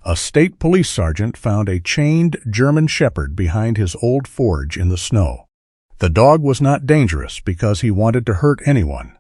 A state police sergeant found a chained German shepherd behind his old forge in the snow. The dog was not dangerous because he wanted to hurt anyone.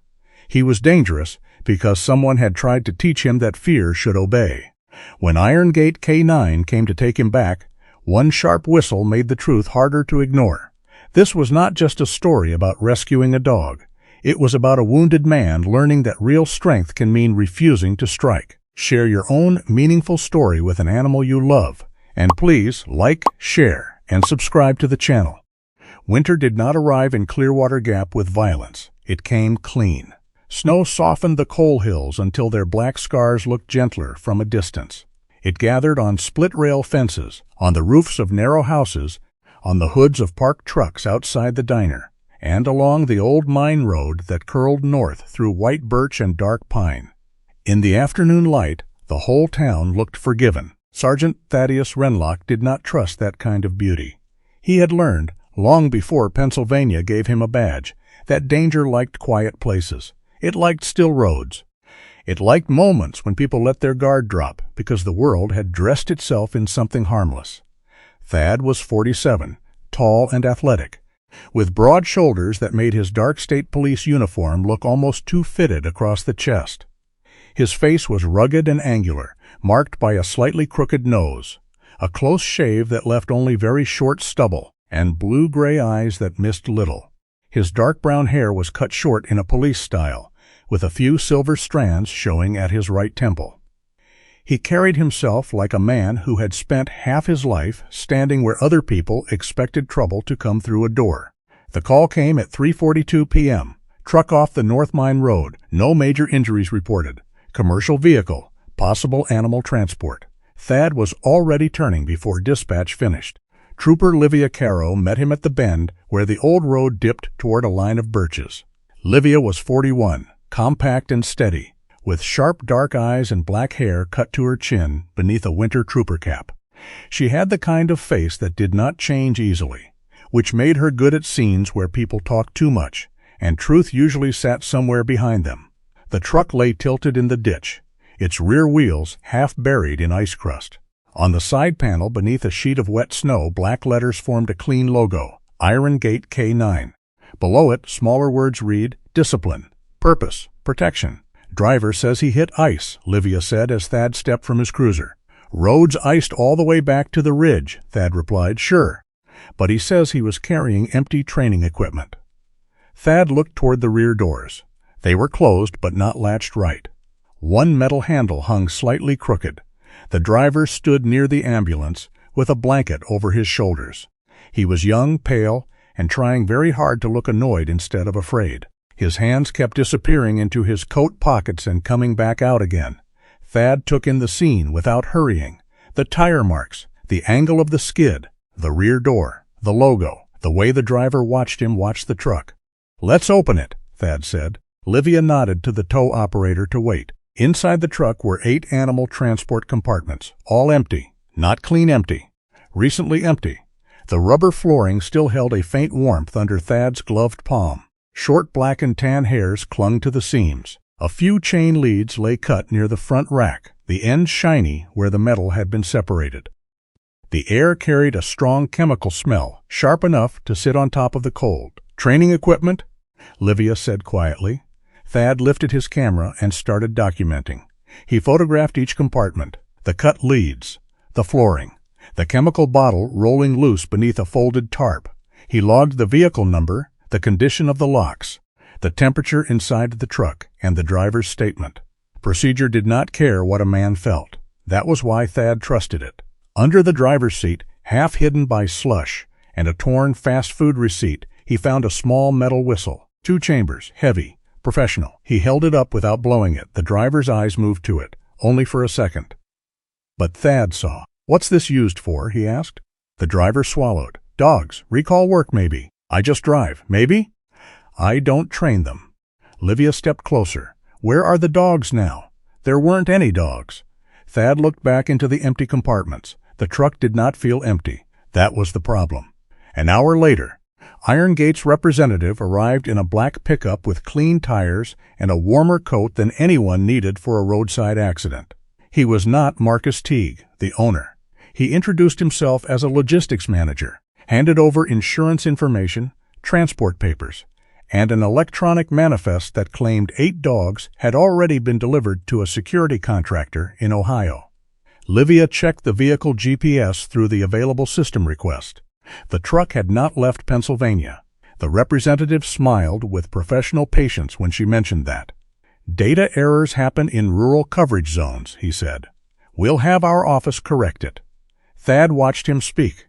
He was dangerous because someone had tried to teach him that fear should obey. When Iron Gate K9 came to take him back, one sharp whistle made the truth harder to ignore. This was not just a story about rescuing a dog. It was about a wounded man learning that real strength can mean refusing to strike. Share your own meaningful story with an animal you love, and please like, share, and subscribe to the channel. Winter did not arrive in Clearwater Gap with violence. It came clean. Snow softened the coal hills until their black scars looked gentler from a distance. It gathered on split-rail fences, on the roofs of narrow houses, on the hoods of parked trucks outside the diner, and along the old mine road that curled north through white birch and dark pine. In the afternoon light, the whole town looked forgiven. Sergeant Thaddeus Wrenlock did not trust that kind of beauty. He had learned, long before Pennsylvania gave him a badge, that danger liked quiet places. It liked still roads. It liked moments when people let their guard drop because the world had dressed itself in something harmless. Thad was 47, tall and athletic, with broad shoulders that made his dark state police uniform look almost too fitted across the chest. His face was rugged and angular, marked by a slightly crooked nose, a close shave that left only very short stubble, and blue-gray eyes that missed little. His dark brown hair was cut short in a police style, with a few silver strands showing at his right temple. He carried himself like a man who had spent half his life standing where other people expected trouble to come through a door. The call came at 3:42 p.m. Truck off the North Mine Road. No major injuries reported. Commercial vehicle. Possible animal transport. Thad was already turning before dispatch finished. Trooper Livia Caro met him at the bend where the old road dipped toward a line of birches. Livia was 41, compact and steady, with sharp dark eyes and black hair cut to her chin beneath a winter trooper cap. She had the kind of face that did not change easily, which made her good at scenes where people talked too much, and truth usually sat somewhere behind them. The truck lay tilted in the ditch, its rear wheels half buried in ice crust. On the side panel beneath a sheet of wet snow, black letters formed a clean logo, Iron Gate K9. Below it, smaller words read, Discipline, Purpose, Protection. Driver says he hit ice, Livia said as Thad stepped from his cruiser. Roads iced all the way back to the ridge, Thad replied, sure. But he says he was carrying empty training equipment. Thad looked toward the rear doors. They were closed but not latched right. One metal handle hung slightly crooked. The driver stood near the ambulance with a blanket over his shoulders. He was young, pale, and trying very hard to look annoyed instead of afraid. His hands kept disappearing into his coat pockets and coming back out again. Thad took in the scene without hurrying. The tire marks, the angle of the skid, the rear door, the logo, the way the driver watched him watch the truck. "Let's open it," Thad said. Livia nodded to the tow operator to wait. Inside the truck were 8 animal transport compartments, all empty, not clean empty, recently empty. The rubber flooring still held a faint warmth under Thad's gloved palm. Short black and tan hairs clung to the seams. A few chain leads lay cut near the front rack, the ends shiny where the metal had been separated. The air carried a strong chemical smell, sharp enough to sit on top of the cold. "Training equipment?" Livia said quietly. Thad lifted his camera and started documenting. He photographed each compartment, the cut leads, the flooring, the chemical bottle rolling loose beneath a folded tarp. He logged the vehicle number, the condition of the locks, the temperature inside the truck, and the driver's statement. Procedure did not care what a man felt. That was why Thad trusted it. Under the driver's seat, half hidden by slush and a torn fast food receipt, he found a small metal whistle. 2 chambers, heavy, professional. He held it up without blowing it. The driver's eyes moved to it, only for a second. But Thad saw. "What's this used for?" he asked. The driver swallowed. "Dogs. Recall work, maybe. I just drive. Maybe? I don't train them." Livia stepped closer. "Where are the dogs now?" There weren't any dogs. Thad looked back into the empty compartments. The truck did not feel empty. That was the problem. An hour later, Iron Gate's representative arrived in a black pickup with clean tires and a warmer coat than anyone needed for a roadside accident. He was not Marcus Teague, the owner. He introduced himself as a logistics manager, handed over insurance information, transport papers, and an electronic manifest that claimed 8 dogs had already been delivered to a security contractor in Ohio. Livia checked the vehicle GPS through the available system request. The truck had not left Pennsylvania. The representative smiled with professional patience when she mentioned that. "Data errors happen in rural coverage zones," he said. "We'll have our office correct it." Thad watched him speak.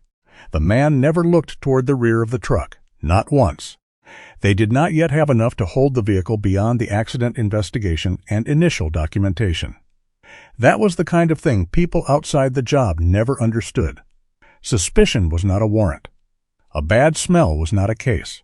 The man never looked toward the rear of the truck, not once. They did not yet have enough to hold the vehicle beyond the accident investigation and initial documentation. That was the kind of thing people outside the job never understood. Suspicion was not a warrant. A bad smell was not a case.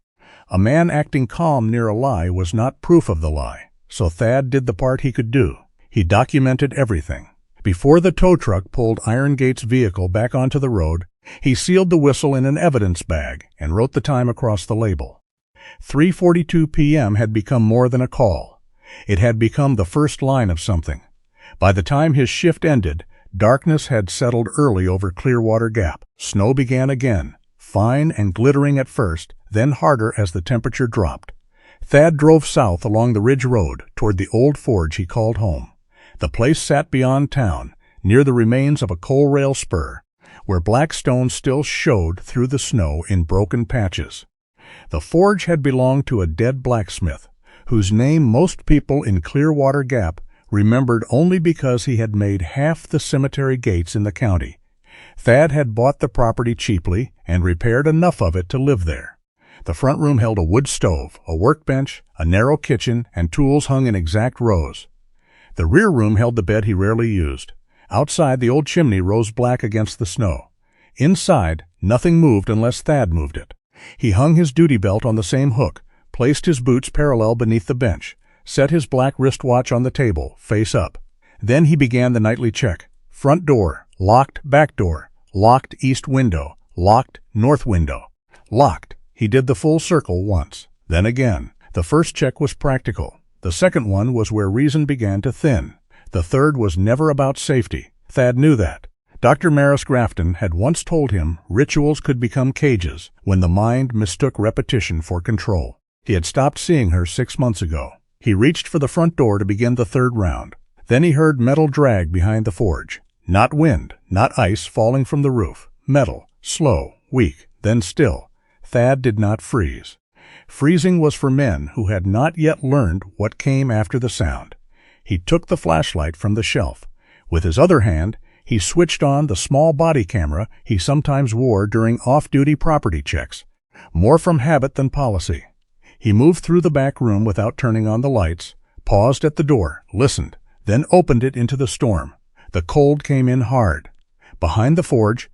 A man acting calm near a lie was not proof of the lie, so Thad did the part he could do. He documented everything. Before the tow truck pulled Iron Gate's vehicle back onto the road, he sealed the whistle in an evidence bag and wrote the time across the label. 3:42 p.m. had become more than a call. It had become the first line of something. By the time his shift ended, darkness had settled early over Clearwater Gap. Snow began again, fine and glittering at first, then harder as the temperature dropped. Thad drove south along the Ridge Road toward the old forge he called home. The place sat beyond town, near the remains of a coal rail spur, where black stone still showed through the snow in broken patches. The forge had belonged to a dead blacksmith, whose name most people in Clearwater Gap remembered only because he had made half the cemetery gates in the county. Thad had bought the property cheaply and repaired enough of it to live there. The front room held a wood stove, a workbench, a narrow kitchen, and tools hung in exact rows. The rear room held the bed he rarely used. Outside, the old chimney rose black against the snow. Inside, nothing moved unless Thad moved it. He hung his duty belt on the same hook, placed his boots parallel beneath the bench, set his black wristwatch on the table, face up. Then he began the nightly check. Front door, locked back door, locked east window, locked north window. Locked. He did the full circle once. Then again. The first check was practical. The second one was where reason began to thin. The third was never about safety. Thad knew that. Dr. Maris Grafton had once told him rituals could become cages when the mind mistook repetition for control. He had stopped seeing her 6 months ago. He reached for the front door to begin the third round. Then he heard metal drag behind the forge. Not wind, not ice falling from the roof. Metal, slow, weak, then still. Thad did not freeze. Freezing was for men who had not yet learned what came after the sound. He took the flashlight from the shelf. With his other hand, he switched on the small body camera he sometimes wore during off-duty property checks, more from habit than policy. He moved through the back room without turning on the lights, paused at the door, listened, then opened it into the storm. The cold came in hard. Behind the forge,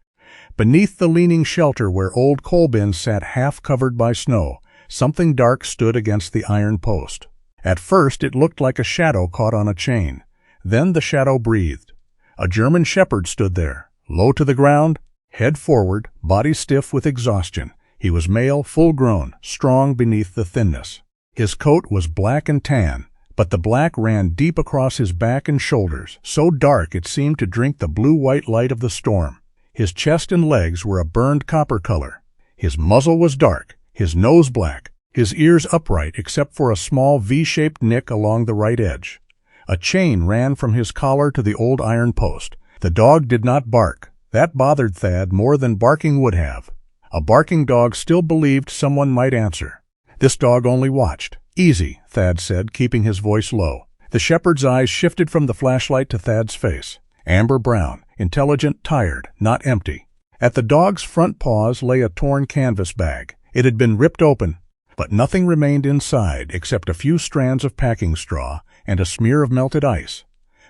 beneath the leaning shelter where old coal bins sat half covered by snow, something dark stood against the iron post. At first it looked like a shadow caught on a chain. Then the shadow breathed. A German shepherd stood there, low to the ground, head forward, body stiff with exhaustion. He was male, full-grown, strong beneath the thinness. His coat was black and tan, but the black ran deep across his back and shoulders, so dark it seemed to drink the blue-white light of the storm. His chest and legs were a burned copper color. His muzzle was dark, his nose black, his ears upright except for a small V-shaped nick along the right edge. A chain ran from his collar to the old iron post. The dog did not bark. That bothered Thad more than barking would have. A barking dog still believed someone might answer. This dog only watched. "Easy," Thad said, keeping his voice low. The shepherd's eyes shifted from the flashlight to Thad's face. Amber brown, intelligent, tired, not empty. At the dog's front paws lay a torn canvas bag. It had been ripped open, but nothing remained inside except a few strands of packing straw and a smear of melted ice.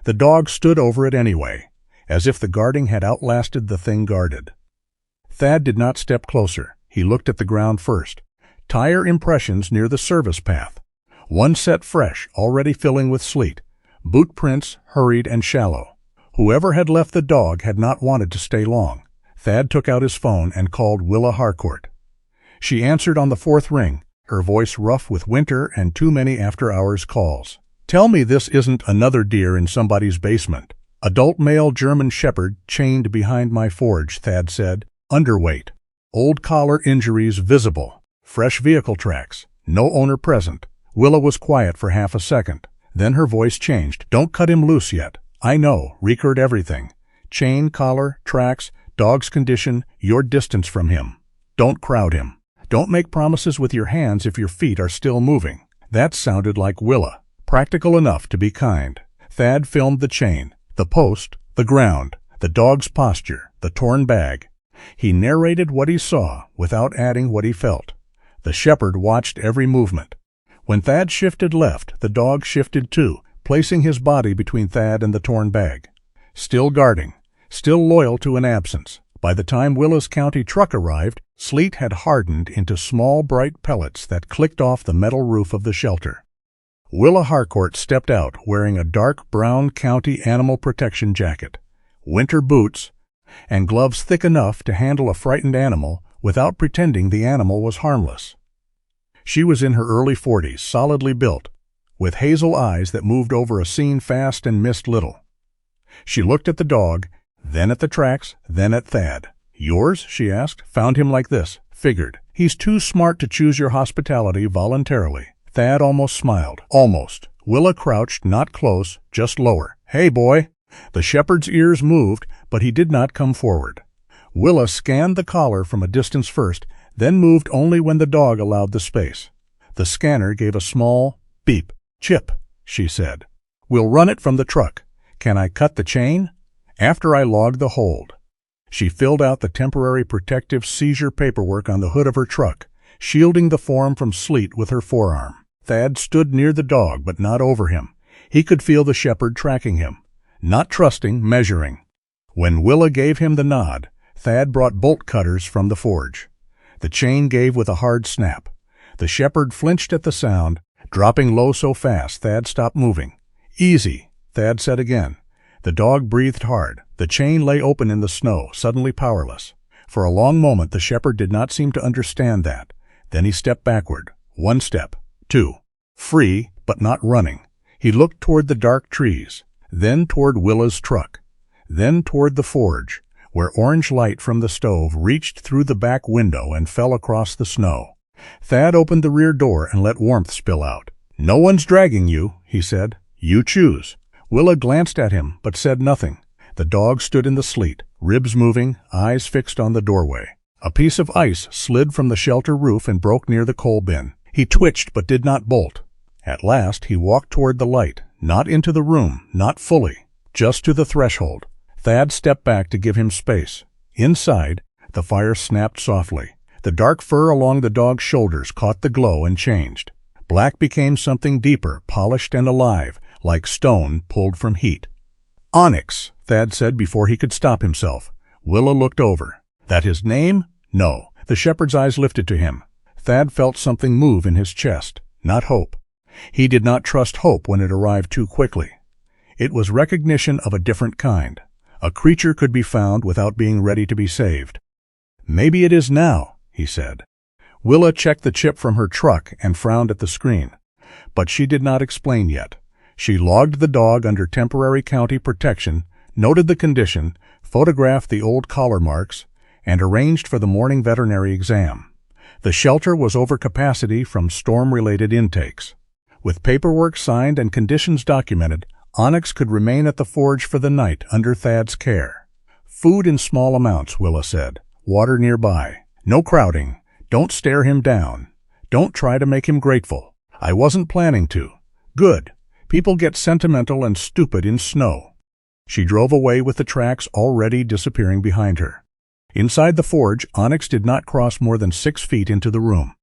The dog stood over it anyway, as if the guarding had outlasted the thing guarded. Thad did not step closer. He looked at the ground first. Tire impressions near the service path. One set fresh, already filling with sleet. Boot prints, hurried and shallow. Whoever had left the dog had not wanted to stay long. Thad took out his phone and called Willa Harcourt. She answered on the fourth ring, her voice rough with winter and too many after-hours calls. "Tell me this isn't another deer in somebody's basement." Adult male German Shepherd chained behind my forge, Thad said. Underweight. Old collar injuries visible. Fresh vehicle tracks. No owner present. Willa was quiet for half a second. Then her voice changed. Don't cut him loose yet. I know. Record everything. Chain, collar, tracks, dog's condition, your distance from him. Don't crowd him. Don't make promises with your hands if your feet are still moving. That sounded like Willa. Practical enough to be kind. Thad filmed the chain, the post, the ground, the dog's posture, the torn bag. He narrated what he saw without adding what he felt. The shepherd watched every movement. When Thad shifted left, the dog shifted too, placing his body between Thad and the torn bag. Still guarding, still loyal to an absence. By the time Willa's county truck arrived, sleet had hardened into small bright pellets that clicked off the metal roof of the shelter. Willa Harcourt stepped out wearing a dark brown county animal protection jacket, winter boots, and gloves thick enough to handle a frightened animal without pretending the animal was harmless. She was in her early 40s, solidly built, with hazel eyes that moved over a scene fast and missed little. She looked at the dog, then at the tracks, then at Thad. Yours? She asked. Found him like this. Figured. He's too smart to choose your hospitality voluntarily. Thad almost smiled. Almost. Willa crouched, not close, just lower. Hey, boy. The shepherd's ears moved, but he did not come forward. Willa scanned the collar from a distance first, then moved only when the dog allowed the space. The scanner gave a small beep. Chip, she said. We'll run it from the truck. Can I cut the chain? After I logged the hold. She filled out the temporary protective seizure paperwork on the hood of her truck, shielding the form from sleet with her forearm. Thad stood near the dog, but not over him. He could feel the shepherd tracking him. Not trusting, measuring. When Willa gave him the nod, Thad brought bolt cutters from the forge. The chain gave with a hard snap. The shepherd flinched at the sound, dropping low so fast Thad stopped moving. Easy, Thad said again. The dog breathed hard. The chain lay open in the snow, suddenly powerless. For a long moment the shepherd did not seem to understand that. Then he stepped backward. 1 step. 2. Free, but not running. He looked toward the dark trees, then toward Willa's truck, then toward the forge, where orange light from the stove reached through the back window and fell across the snow. Thad opened the rear door and let warmth spill out. No one's dragging you, he said. You choose. Willa glanced at him, but said nothing. The dog stood in the sleet, ribs moving, eyes fixed on the doorway. A piece of ice slid from the shelter roof and broke near the coal bin. He twitched but did not bolt. At last he walked toward the light, not into the room, not fully, just to the threshold. Thad stepped back to give him space. Inside, the fire snapped softly. The dark fur along the dog's shoulders caught the glow and changed. Black became something deeper, polished and alive, like stone pulled from heat. Onyx, Thad said before he could stop himself. Willa looked over. That his name? No. The shepherd's eyes lifted to him. Thad felt something move in his chest, not hope. He did not trust hope when it arrived too quickly. It was recognition of a different kind. A creature could be found without being ready to be saved. Maybe it is now, he said. Willa checked the chip from her truck and frowned at the screen. But she did not explain yet. She logged the dog under temporary county protection, noted the condition, photographed the old collar marks, and arranged for the morning veterinary exam. The shelter was over capacity from storm-related intakes. With paperwork signed and conditions documented, Onyx could remain at the forge for the night under Thad's care. Food in small amounts, Willa said. Water nearby. No crowding. Don't stare him down. Don't try to make him grateful. I wasn't planning to. Good. People get sentimental and stupid in snow. She drove away with the tracks already disappearing behind her. Inside the forge, Onyx did not cross more than 6 feet into the room.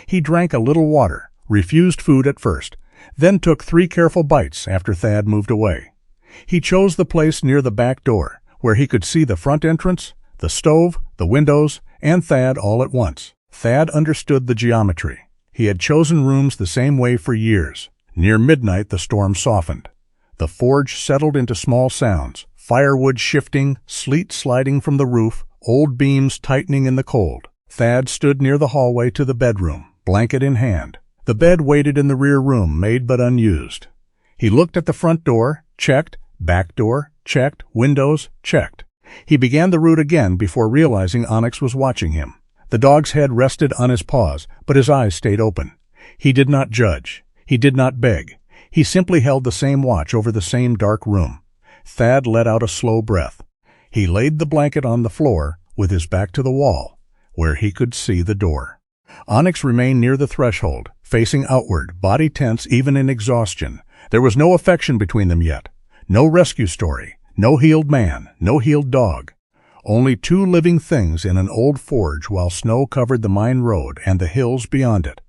He drank a little water, refused food at first, then took 3 careful bites after Thad moved away. He chose the place near the back door, where he could see the front entrance, the stove, the windows, and Thad all at once. Thad understood the geometry. He had chosen rooms the same way for years. Near midnight the storm softened. The forge settled into small sounds, firewood shifting, sleet sliding from the roof, old beams tightening in the cold. Thad stood near the hallway to the bedroom, blanket in hand. The bed waited in the rear room, made but unused. He looked at the front door, checked, Back door, checked. Windows, checked. He began the route again before realizing Onyx was watching him. The dog's head rested on his paws, but his eyes stayed open. He did not judge. He did not beg. He simply held the same watch over the same dark room. Thad let out a slow breath. He laid the blanket on the floor, with his back to the wall, where he could see the door. Onyx remained near the threshold, facing outward, body tense even in exhaustion. There was no affection between them yet. No rescue story. No healed man. No healed dog. Only two living things in an old forge while snow covered the mine road and the hills beyond it.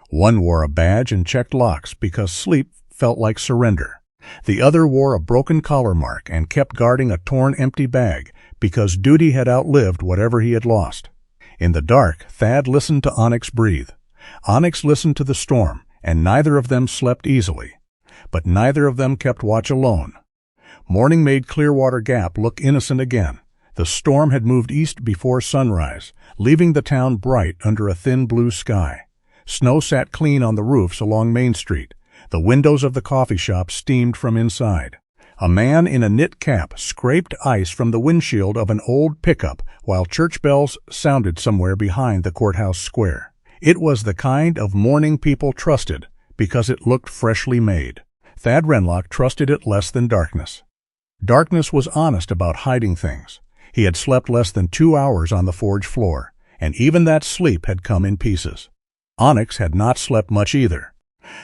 One wore a badge and checked locks because sleep felt like surrender. The other wore a broken collar mark and kept guarding a torn empty bag because duty had outlived whatever he had lost. In the dark, Thad listened to Onyx breathe. Onyx listened to the storm, and neither of them slept easily. But neither of them kept watch alone. Morning made Clearwater Gap look innocent again. The storm had moved east before sunrise, leaving the town bright under a thin blue sky. Snow sat clean on the roofs along Main Street. The windows of the coffee shop steamed from inside. A man in a knit cap scraped ice from the windshield of an old pickup while church bells sounded somewhere behind the courthouse square. It was the kind of morning people trusted because it looked freshly made. Thad Wrenlock trusted it less than darkness. Darkness was honest about hiding things. He had slept less than 2 hours on the forge floor, and even that sleep had come in pieces. Onyx had not slept much either.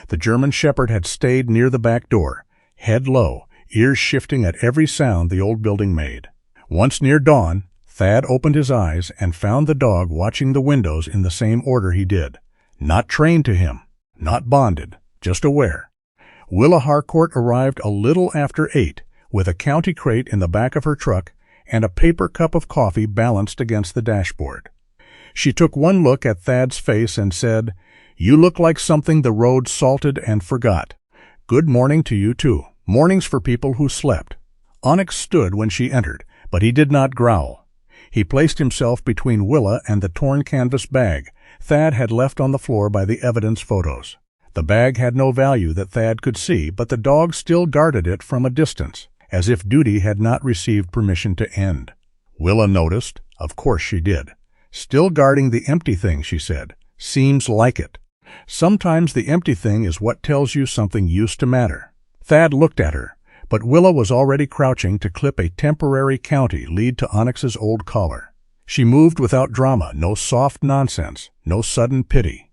The German shepherd had stayed near the back door, head low, ears shifting at every sound the old building made. Once near dawn, Thad opened his eyes and found the dog watching the windows in the same order he did. Not trained to him, not bonded, just aware. Willa Harcourt arrived a little after 8, with a county crate in the back of her truck and a paper cup of coffee balanced against the dashboard. She took one look at Thad's face and said, "You look like something the road salted and forgot. Good morning to you, too. Mornings for people who slept." Onyx stood when she entered, but he did not growl. He placed himself between Willa and the torn canvas bag Thad had left on the floor by the evidence photos. The bag had no value that Thad could see, but the dog still guarded it from a distance, as if duty had not received permission to end. Willa noticed. Of course she did. "Still guarding the empty thing," she said. "Seems like it." Sometimes the empty thing is what tells you something used to matter. Thad looked at her, but Willa was already crouching to clip a temporary county lead to Onyx's old collar. She moved without drama, no soft nonsense, no sudden pity.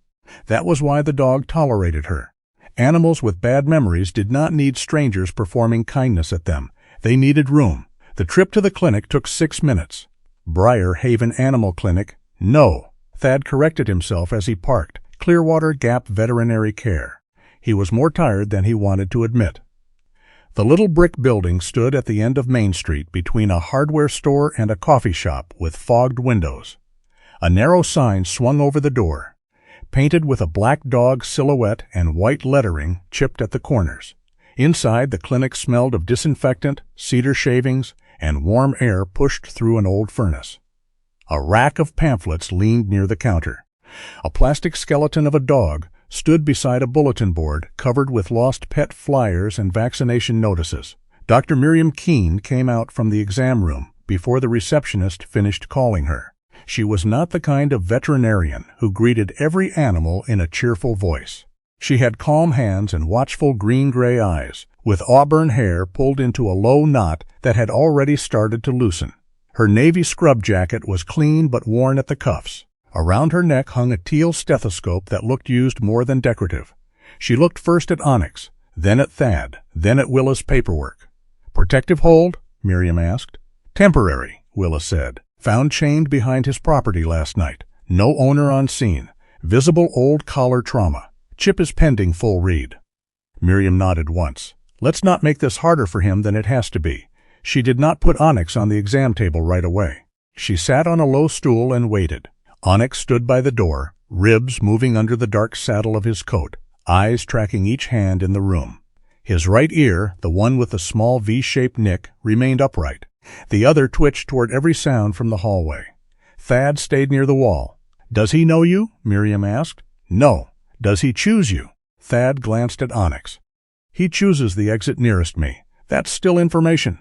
That was why the dog tolerated her. Animals with bad memories did not need strangers performing kindness at them. They needed room. The trip to the clinic took 6 minutes. Briar Haven Animal Clinic? No. Thad corrected himself as he parked. Clearwater Gap Veterinary Care. He was more tired than he wanted to admit. The little brick building stood at the end of Main Street between a hardware store and a coffee shop with fogged windows. A narrow sign swung over the door, painted with a black dog silhouette and white lettering chipped at the corners. Inside, the clinic smelled of disinfectant, cedar shavings, and warm air pushed through an old furnace. A rack of pamphlets leaned near the counter. A plastic skeleton of a dog stood beside a bulletin board covered with lost pet flyers and vaccination notices. Dr. Miriam Keene came out from the exam room before the receptionist finished calling her. She was not the kind of veterinarian who greeted every animal in a cheerful voice. She had calm hands and watchful green-gray eyes, with auburn hair pulled into a low knot that had already started to loosen. Her navy scrub jacket was clean but worn at the cuffs. Around her neck hung a teal stethoscope that looked used more than decorative. She looked first at Onyx, then at Thad, then at Willa's paperwork. "Protective hold?" Miriam asked. "Temporary," Willa said. "Found chained behind his property last night. No owner on scene. Visible old collar trauma. Chip is pending full read." Miriam nodded once. "Let's not make this harder for him than it has to be." She did not put Onyx on the exam table right away. She sat on a low stool and waited. Onyx stood by the door, ribs moving under the dark saddle of his coat, eyes tracking each hand in the room. His right ear, the one with the small V-shaped nick, remained upright. The other twitched toward every sound from the hallway. Thad stayed near the wall. "Does he know you?" Miriam asked. "No." "Does he choose you?" Thad glanced at Onyx. "He chooses the exit nearest me. That's still information.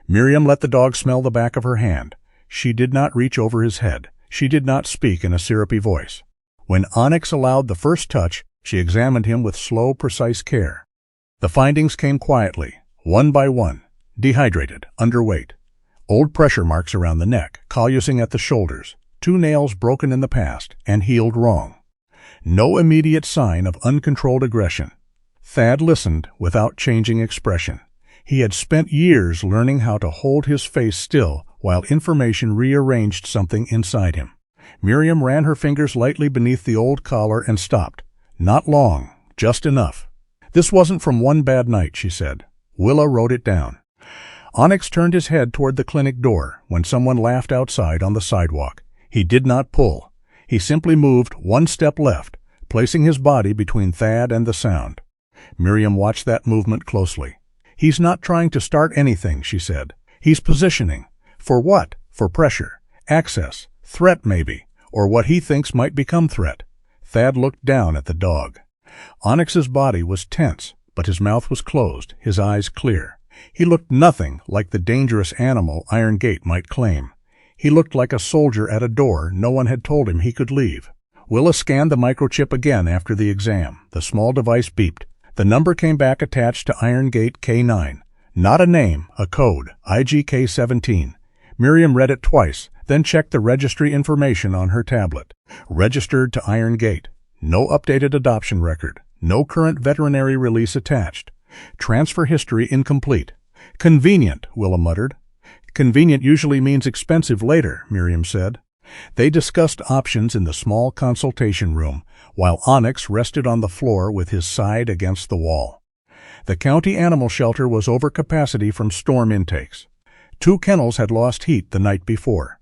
Miriam let the dog smell the back of her hand. She did not reach over his head. She did not speak in a syrupy voice. When Onyx allowed the first touch, she examined him with slow, precise care. The findings came quietly, one by one. Dehydrated, underweight. Old pressure marks around the neck, collusing at the shoulders, 2 nails broken in the past, and healed wrong. No immediate sign of uncontrolled aggression. Thad listened without changing expression. He had spent years learning how to hold his face still while information rearranged something inside him. Miriam ran her fingers lightly beneath the old collar and stopped. Not long, just enough. This wasn't from one bad night, she said. Willa wrote it down. Onyx turned his head toward the clinic door when someone laughed outside on the sidewalk. He did not pull. He simply moved 1 step left, placing his body between Thad and the sound. Miriam watched that movement closely. He's not trying to start anything, she said. He's positioning. For what? For pressure, access, threat maybe, or what he thinks might become threat. Thad looked down at the dog. Onyx's body was tense, but his mouth was closed, his eyes clear. He looked nothing like the dangerous animal Iron Gate might claim. He looked like a soldier at a door no one had told him he could leave. Willa scanned the microchip again after the exam. The small device beeped. The number came back attached to Iron Gate K9. Not a name, a code, IGK-17. Miriam read it twice, then checked the registry information on her tablet. Registered to Iron Gate. No updated adoption record. No current veterinary release attached. Transfer history incomplete. Convenient, Willa muttered. Convenient usually means expensive later, Miriam said. They discussed options in the small consultation room, while Onyx rested on the floor with his side against the wall. The county animal shelter was over capacity from storm intakes. 2 kennels had lost heat the night before.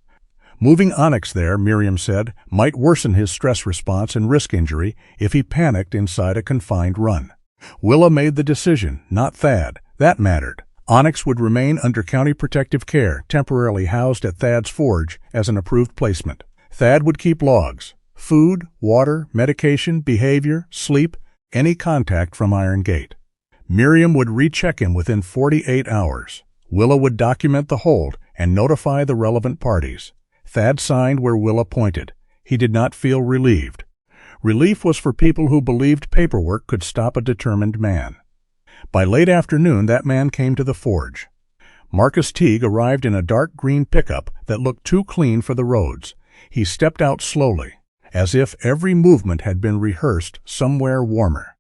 Moving Onyx there, Miriam said, might worsen his stress response and risk injury if he panicked inside a confined run. Willa made the decision, not Thad. That mattered. Onyx would remain under county protective care, temporarily housed at Thad's forge as an approved placement. Thad would keep logs. Food, water, medication, behavior, sleep, any contact from Iron Gate. Miriam would recheck him within 48 hours. Willa would document the hold and notify the relevant parties. Thad signed where Willa pointed. He did not feel relieved. Relief was for people who believed paperwork could stop a determined man. By late afternoon, that man came to the forge. Marcus Teague arrived in a dark green pickup that looked too clean for the roads. He stepped out slowly, as if every movement had been rehearsed somewhere warmer.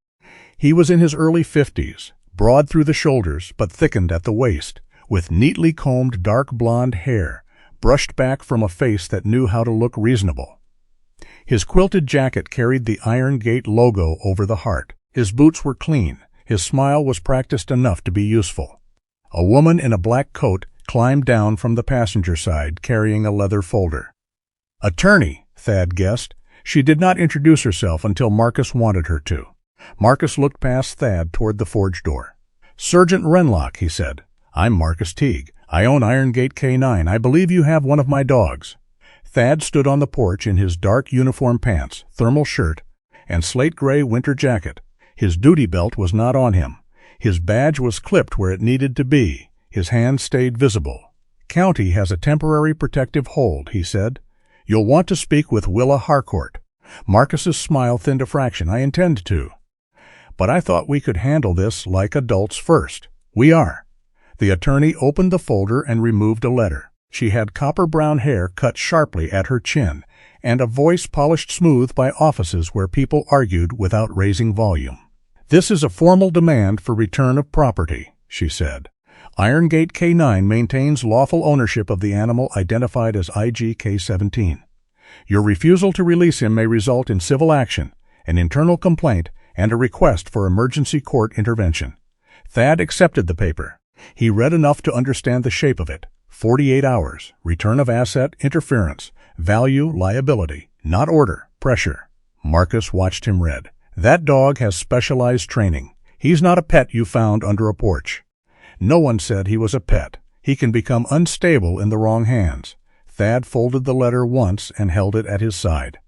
He was in his early 50s, broad through the shoulders but thickened at the waist, with neatly combed dark blonde hair, brushed back from a face that knew how to look reasonable. His quilted jacket carried the Iron Gate logo over the heart. His boots were clean. His smile was practiced enough to be useful. A woman in a black coat climbed down from the passenger side carrying a leather folder. Attorney, Thad guessed. She did not introduce herself until Marcus wanted her to. Marcus looked past Thad toward the forge door. Sergeant Wrenlock, he said. I'm Marcus Teague. I own Iron Gate K9. I believe you have one of my dogs. Thad stood on the porch in his dark uniform pants, thermal shirt, and slate-gray winter jacket. His duty belt was not on him. His badge was clipped where it needed to be. His hand stayed visible. County has a temporary protective hold, he said. You'll want to speak with Willa Harcourt. Marcus's smile thinned a fraction. I intend to. But I thought we could handle this like adults first. We are. The attorney opened the folder and removed a letter. She had copper-brown hair cut sharply at her chin, and a voice polished smooth by offices where people argued without raising volume. This is a formal demand for return of property, she said. Iron Gate K9 maintains lawful ownership of the animal identified as IGK-17. Your refusal to release him may result in civil action, an internal complaint, and a request for emergency court intervention. Thad accepted the paper. He read enough to understand the shape of it. 48 hours, return of asset, interference, value, liability, not order, pressure. Marcus watched him read. That dog has specialized training. He's not a pet you found under a porch. No one said he was a pet. He can become unstable in the wrong hands. Thad folded the letter once and held it at his side.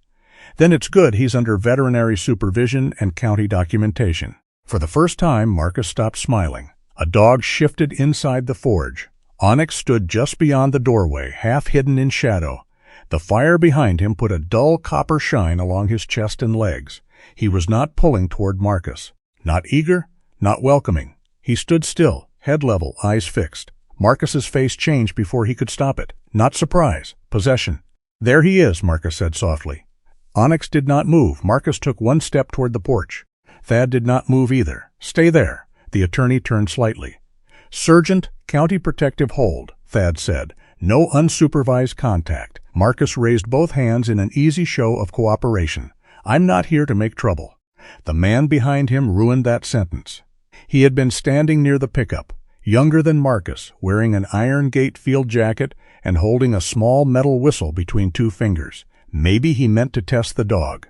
Then it's good he's under veterinary supervision and county documentation. For the first time, Marcus stopped smiling. A dog shifted inside the forge. Onyx stood just beyond the doorway, half hidden in shadow. The fire behind him put a dull copper shine along his chest and legs. He was not pulling toward Marcus. Not eager, not welcoming. He stood still, head level, eyes fixed. Marcus's face changed before he could stop it. Not surprise, possession. "There he is," Marcus said softly. Onyx did not move. Marcus took one step toward the porch. Thad did not move either. "Stay there." The attorney turned slightly. "Sergeant, County Protective Hold," Thad said. "No unsupervised contact." Marcus raised both hands in an easy show of cooperation. "I'm not here to make trouble." The man behind him ruined that sentence. He had been standing near the pickup, younger than Marcus, wearing an iron gate field jacket and holding a small metal whistle between two fingers. Maybe he meant to test the dog.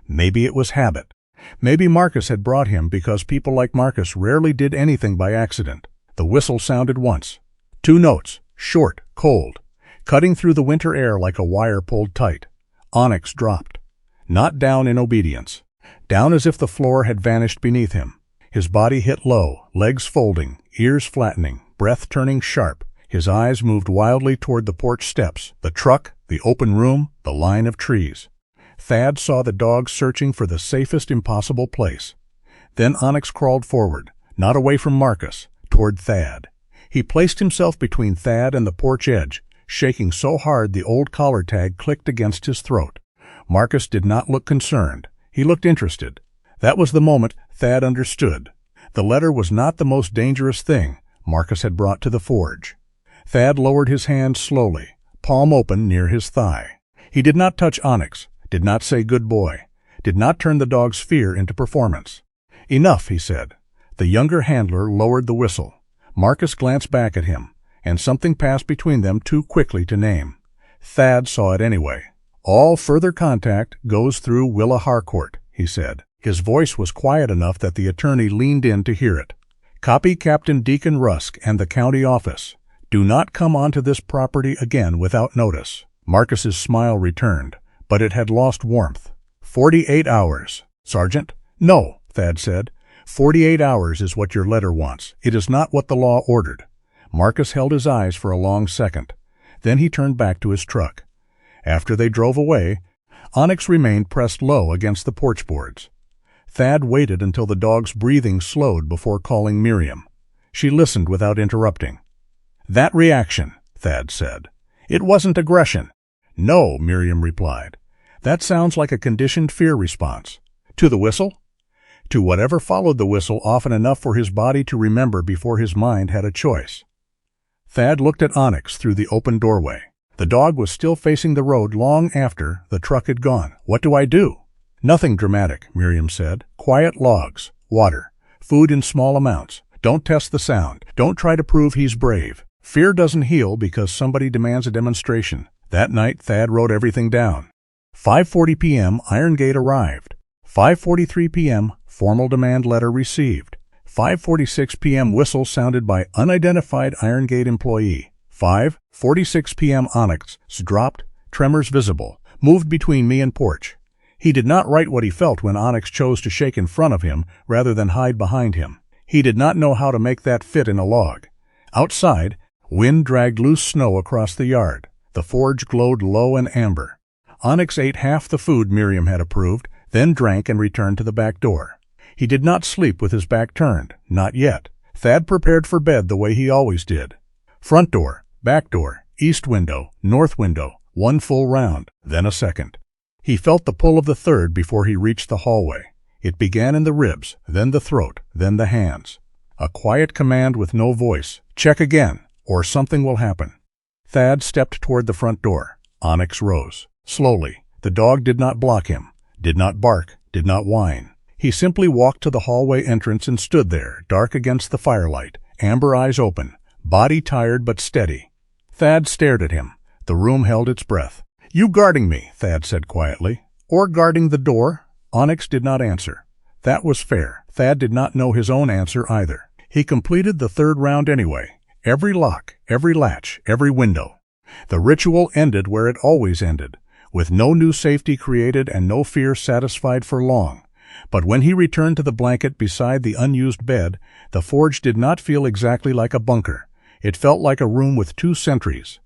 Maybe it was habit. Maybe Marcus had brought him because people like Marcus rarely did anything by accident. The whistle sounded once. 2 notes, short, cold, cutting through the winter air like a wire pulled tight. Onyx dropped. Not down in obedience. Down as if the floor had vanished beneath him. His body hit low, legs folding, ears flattening, breath turning sharp. His eyes moved wildly toward the porch steps, the truck, the open room, the line of trees. Thad saw the dog searching for the safest impossible place. Then Onyx crawled forward, not away from Marcus, toward Thad. He placed himself between Thad and the porch edge, shaking so hard the old collar tag clicked against his throat. Marcus did not look concerned. He looked interested. That was the moment Thad understood. The letter was not the most dangerous thing Marcus had brought to the forge. Thad lowered his hand slowly, palm open near his thigh. He did not touch Onyx, did not say good boy, did not turn the dog's fear into performance. "Enough," he said. The younger handler lowered the whistle. Marcus glanced back at him, and something passed between them too quickly to name. Thad saw it anyway. "All further contact goes through Willa Harcourt," he said. His voice was quiet enough that the attorney leaned in to hear it. "Copy Captain Deacon Rusk and the county office. Do not come onto this property again without notice." Marcus's smile returned, but it had lost warmth. 48 hours, Sergeant." "No," Thad said. 48 hours is what your letter wants. It is not what the law ordered." Marcus held his eyes for a long second. Then he turned back to his truck. After they drove away, Onyx remained pressed low against the porch boards. Thad waited until the dog's breathing slowed before calling Miriam. She listened without interrupting. "That reaction," Thad said. "It wasn't aggression." "No," Miriam replied. "That sounds like a conditioned fear response." "To the whistle?" "To whatever followed the whistle often enough for his body to remember before his mind had a choice." Thad looked at Onyx through the open doorway. The dog was still facing the road long after the truck had gone. "What do I do?" "Nothing dramatic," Miriam said. "Quiet logs, water, food in small amounts. Don't test the sound. Don't try to prove he's brave. Fear doesn't heal because somebody demands a demonstration." That night, Thad wrote everything down. 5:40 p.m., Iron Gate arrived. 5:43 p.m., formal demand letter received. 5:46 p.m., whistle sounded by unidentified Iron Gate employee. 5:46 p.m., Onyx dropped, tremors visible, moved between me and porch. He did not write what he felt when Onyx chose to shake in front of him rather than hide behind him. He did not know how to make that fit in a log. Outside, wind dragged loose snow across the yard. The forge glowed low and amber. Onyx ate half the food Miriam had approved, then drank and returned to the back door. He did not sleep with his back turned, not yet. Thad prepared for bed the way he always did. Front door, back door, east window, north window, one full round, then a second. He felt the pull of the third before he reached the hallway. It began in the ribs, then the throat, then the hands. A quiet command with no voice. "Check again, or something will happen." Thad stepped toward the front door. Onyx rose. Slowly. The dog did not block him, did not bark, did not whine. He simply walked to the hallway entrance and stood there, dark against the firelight, amber eyes open, body tired but steady. Thad stared at him. The room held its breath. "You guarding me," Thad said quietly. "Or guarding the door?" Onyx did not answer. That was fair. Thad did not know his own answer either. He completed the third round anyway. Every lock, every latch, every window. The ritual ended where it always ended, with no new safety created and no fear satisfied for long, But when he returned to the blanket beside the unused bed, the forge did not feel exactly like a bunker. It felt like a room with 2 sentries.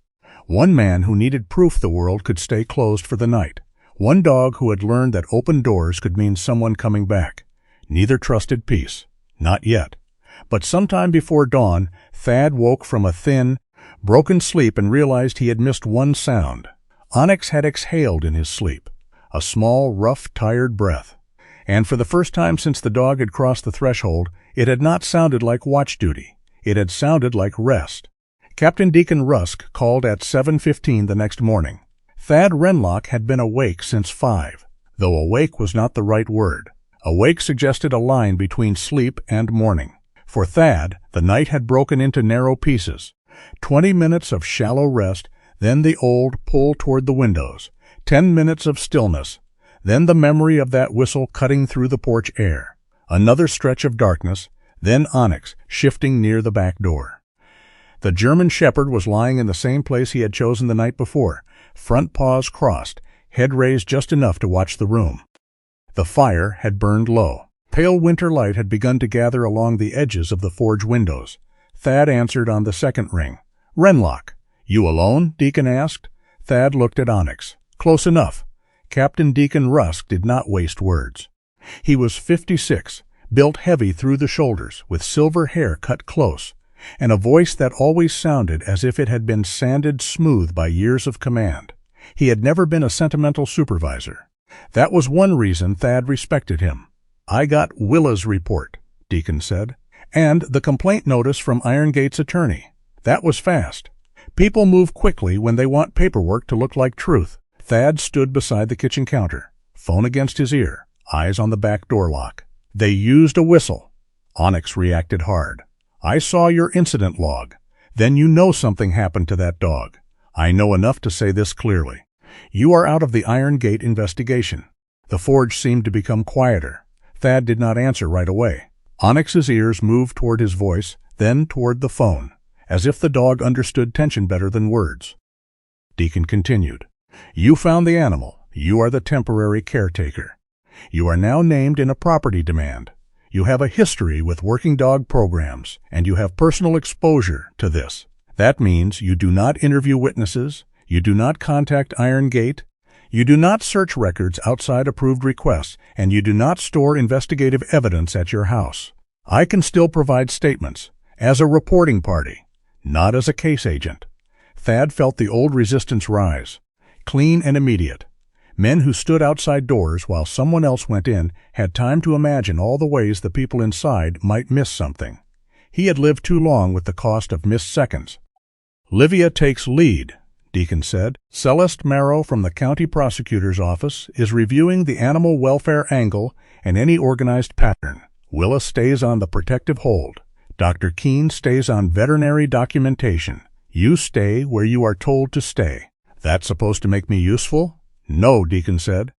One man who needed proof the world could stay closed for the night. One dog who had learned that open doors could mean someone coming back. Neither trusted peace. Not yet. But sometime before dawn, Thad woke from a thin, broken sleep and realized he had missed one sound. Onyx had exhaled in his sleep. A small, rough, tired breath. And for the first time since the dog had crossed the threshold, it had not sounded like watch duty. It had sounded like rest. Captain Deacon Rusk called at 7:15 the next morning. Thad Wrenlock had been awake since 5, though awake was not the right word. Awake suggested a line between sleep and morning. For Thad, the night had broken into narrow pieces. 20 minutes of shallow rest, then the old pull toward the windows. 10 minutes of stillness, then the memory of that whistle cutting through the porch air. Another stretch of darkness, then Onyx shifting near the back door. The German shepherd was lying in the same place he had chosen the night before, front paws crossed, head raised just enough to watch the room. The fire had burned low. Pale winter light had begun to gather along the edges of the forge windows. Thad answered on the second ring. "Wrenlock." "You alone?" Deacon asked. Thad looked at Onyx. "Close enough." Captain Deacon Rusk did not waste words. He was 56, built heavy through the shoulders, with silver hair cut close, and a voice that always sounded as if it had been sanded smooth by years of command. He had never been a sentimental supervisor. That was one reason Thad respected him. "I got Willa's report," Deacon said, "and the complaint notice from Iron Gate's attorney. That was fast. People move quickly when they want paperwork to look like truth." Thad stood beside the kitchen counter, phone against his ear, eyes on the back door lock. "They used a whistle." Onyx reacted hard. "I saw your incident log. Then you know something happened to that dog. I know enough to say this clearly. You are out of the Iron Gate investigation." The forge seemed to become quieter. Thad did not answer right away. Onyx's ears moved toward his voice, then toward the phone, as if the dog understood tension better than words. Deacon continued. "You found the animal. You are the temporary caretaker. You are now named in a property demand. You have a history with working dog programs, and you have personal exposure to this. That means you do not interview witnesses, you do not contact Iron Gate, you do not search records outside approved requests, and you do not store investigative evidence at your house. I can still provide statements, as a reporting party, not as a case agent." Thad felt the old resistance rise. Clean and immediate. Men who stood outside doors while someone else went in had time to imagine all the ways the people inside might miss something. He had lived too long with the cost of missed seconds. "Livia takes lead," Deacon said. "Celeste Marrow from the county prosecutor's office is reviewing the animal welfare angle and any organized pattern. Willa stays on the protective hold. Dr. Keene stays on veterinary documentation. You stay where you are told to stay." "That's supposed to make me useful?" "No," Deacon said.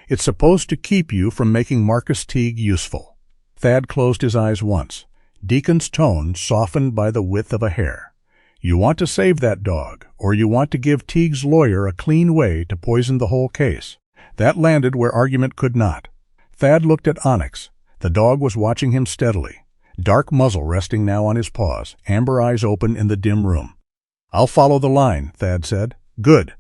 "It's supposed to keep you from making Marcus Teague useful." Thad closed his eyes once. Deacon's tone softened by the width of a hair. "You want to save that dog, or you want to give Teague's lawyer a clean way to poison the whole case." That landed where argument could not. Thad looked at Onyx. The dog was watching him steadily, dark muzzle resting now on his paws, amber eyes open in the dim room. "I'll follow the line," Thad said. "Good.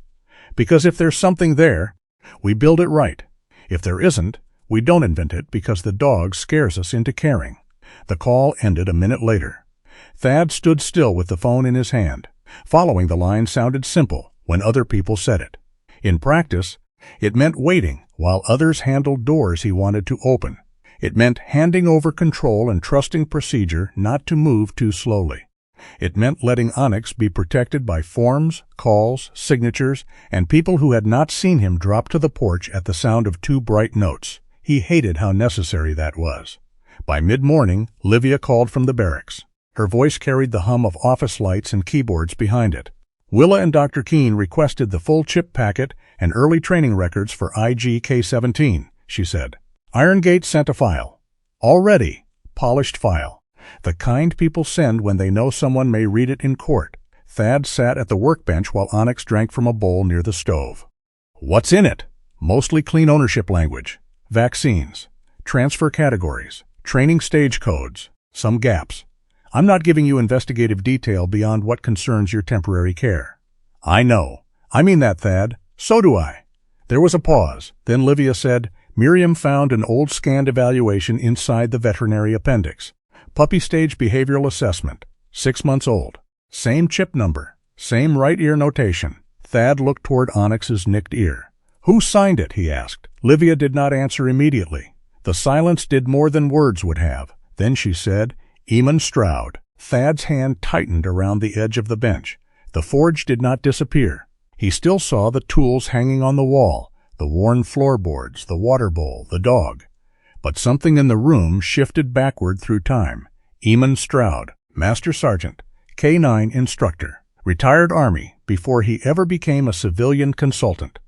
Because if there's something there, we build it right. If there isn't, we don't invent it because the dog scares us into caring." The call ended a minute later. Thad stood still with the phone in his hand. Following the line sounded simple when other people said it. In practice, it meant waiting while others handled doors he wanted to open. It meant handing over control and trusting procedure not to move too slowly. It meant letting Onyx be protected by forms, calls, signatures, and people who had not seen him drop to the porch at the sound of 2 bright notes. He hated how necessary that was. By mid-morning, Livia called from the barracks. Her voice carried the hum of office lights and keyboards behind it. "Willa and Dr. Keene requested the full chip packet and early training records for IG K-17, she said. Iron Gate sent a file. Already. Polished file. The kind people send when they know someone may read it in court. Thad sat at the workbench while Onyx drank from a bowl near the stove. "What's in it?" "Mostly clean ownership language. Vaccines. transfer categories, training stage codes, some gaps. I'm not giving you investigative detail beyond what concerns your temporary care. I know. I mean that, Thad. So do I. There was a pause. Then Livia said, Miriam found an old scanned evaluation inside the veterinary appendix. Puppy stage behavioral assessment. 6 months old. Same chip number. Same right ear notation. Thad looked toward Onyx's nicked ear. Who signed it? He asked. Livia did not answer immediately. The silence did more than words would have. Then she said, Eamon Stroud. Thad's hand tightened around the edge of the bench. The forge did not disappear. He still saw the tools hanging on the wall, the worn floorboards, the water bowl, the dog. But something in the room shifted backward through time. Eamon Stroud, Master Sergeant, K-9 instructor, retired Army before he ever became a civilian consultant.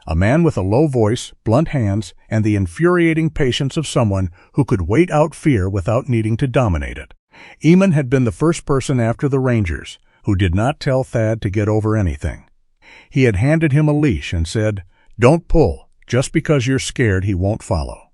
A man with a low voice, blunt hands, and the infuriating patience of someone who could wait out fear without needing to dominate it. Eamon had been the first person after the Rangers who did not tell Thad to get over anything. He had handed him a leash and said, Don't pull. Just because you're scared he won't follow.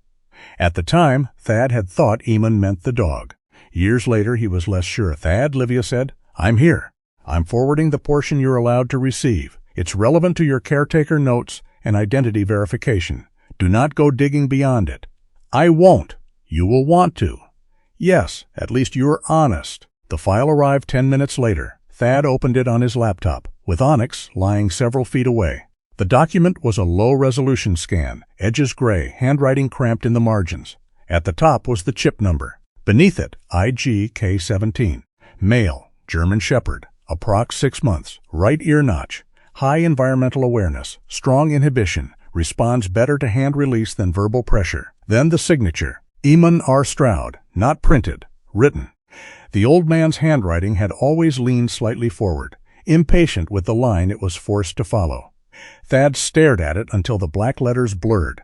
At the time, Thad had thought Eamon meant the dog. Years later, he was less sure. Thad, Livia said, I'm here. I'm forwarding the portion you're allowed to receive. It's relevant to your caretaker notes and identity verification. Do not go digging beyond it. I won't. You will want to. Yes, at least you're honest. The file arrived 10 minutes later. Thad opened it on his laptop, with Onyx lying several feet away. The document was a low-resolution scan, edges gray, handwriting cramped in the margins. At the top was the chip number. Beneath it, IGK-17. Male, German Shepherd, approx 6 months, right ear notch. High environmental awareness, strong inhibition, responds better to hand release than verbal pressure. Then the signature, Eamon R. Stroud, not printed, written. The old man's handwriting had always leaned slightly forward, impatient with the line it was forced to follow. Thad stared at it until the black letters blurred.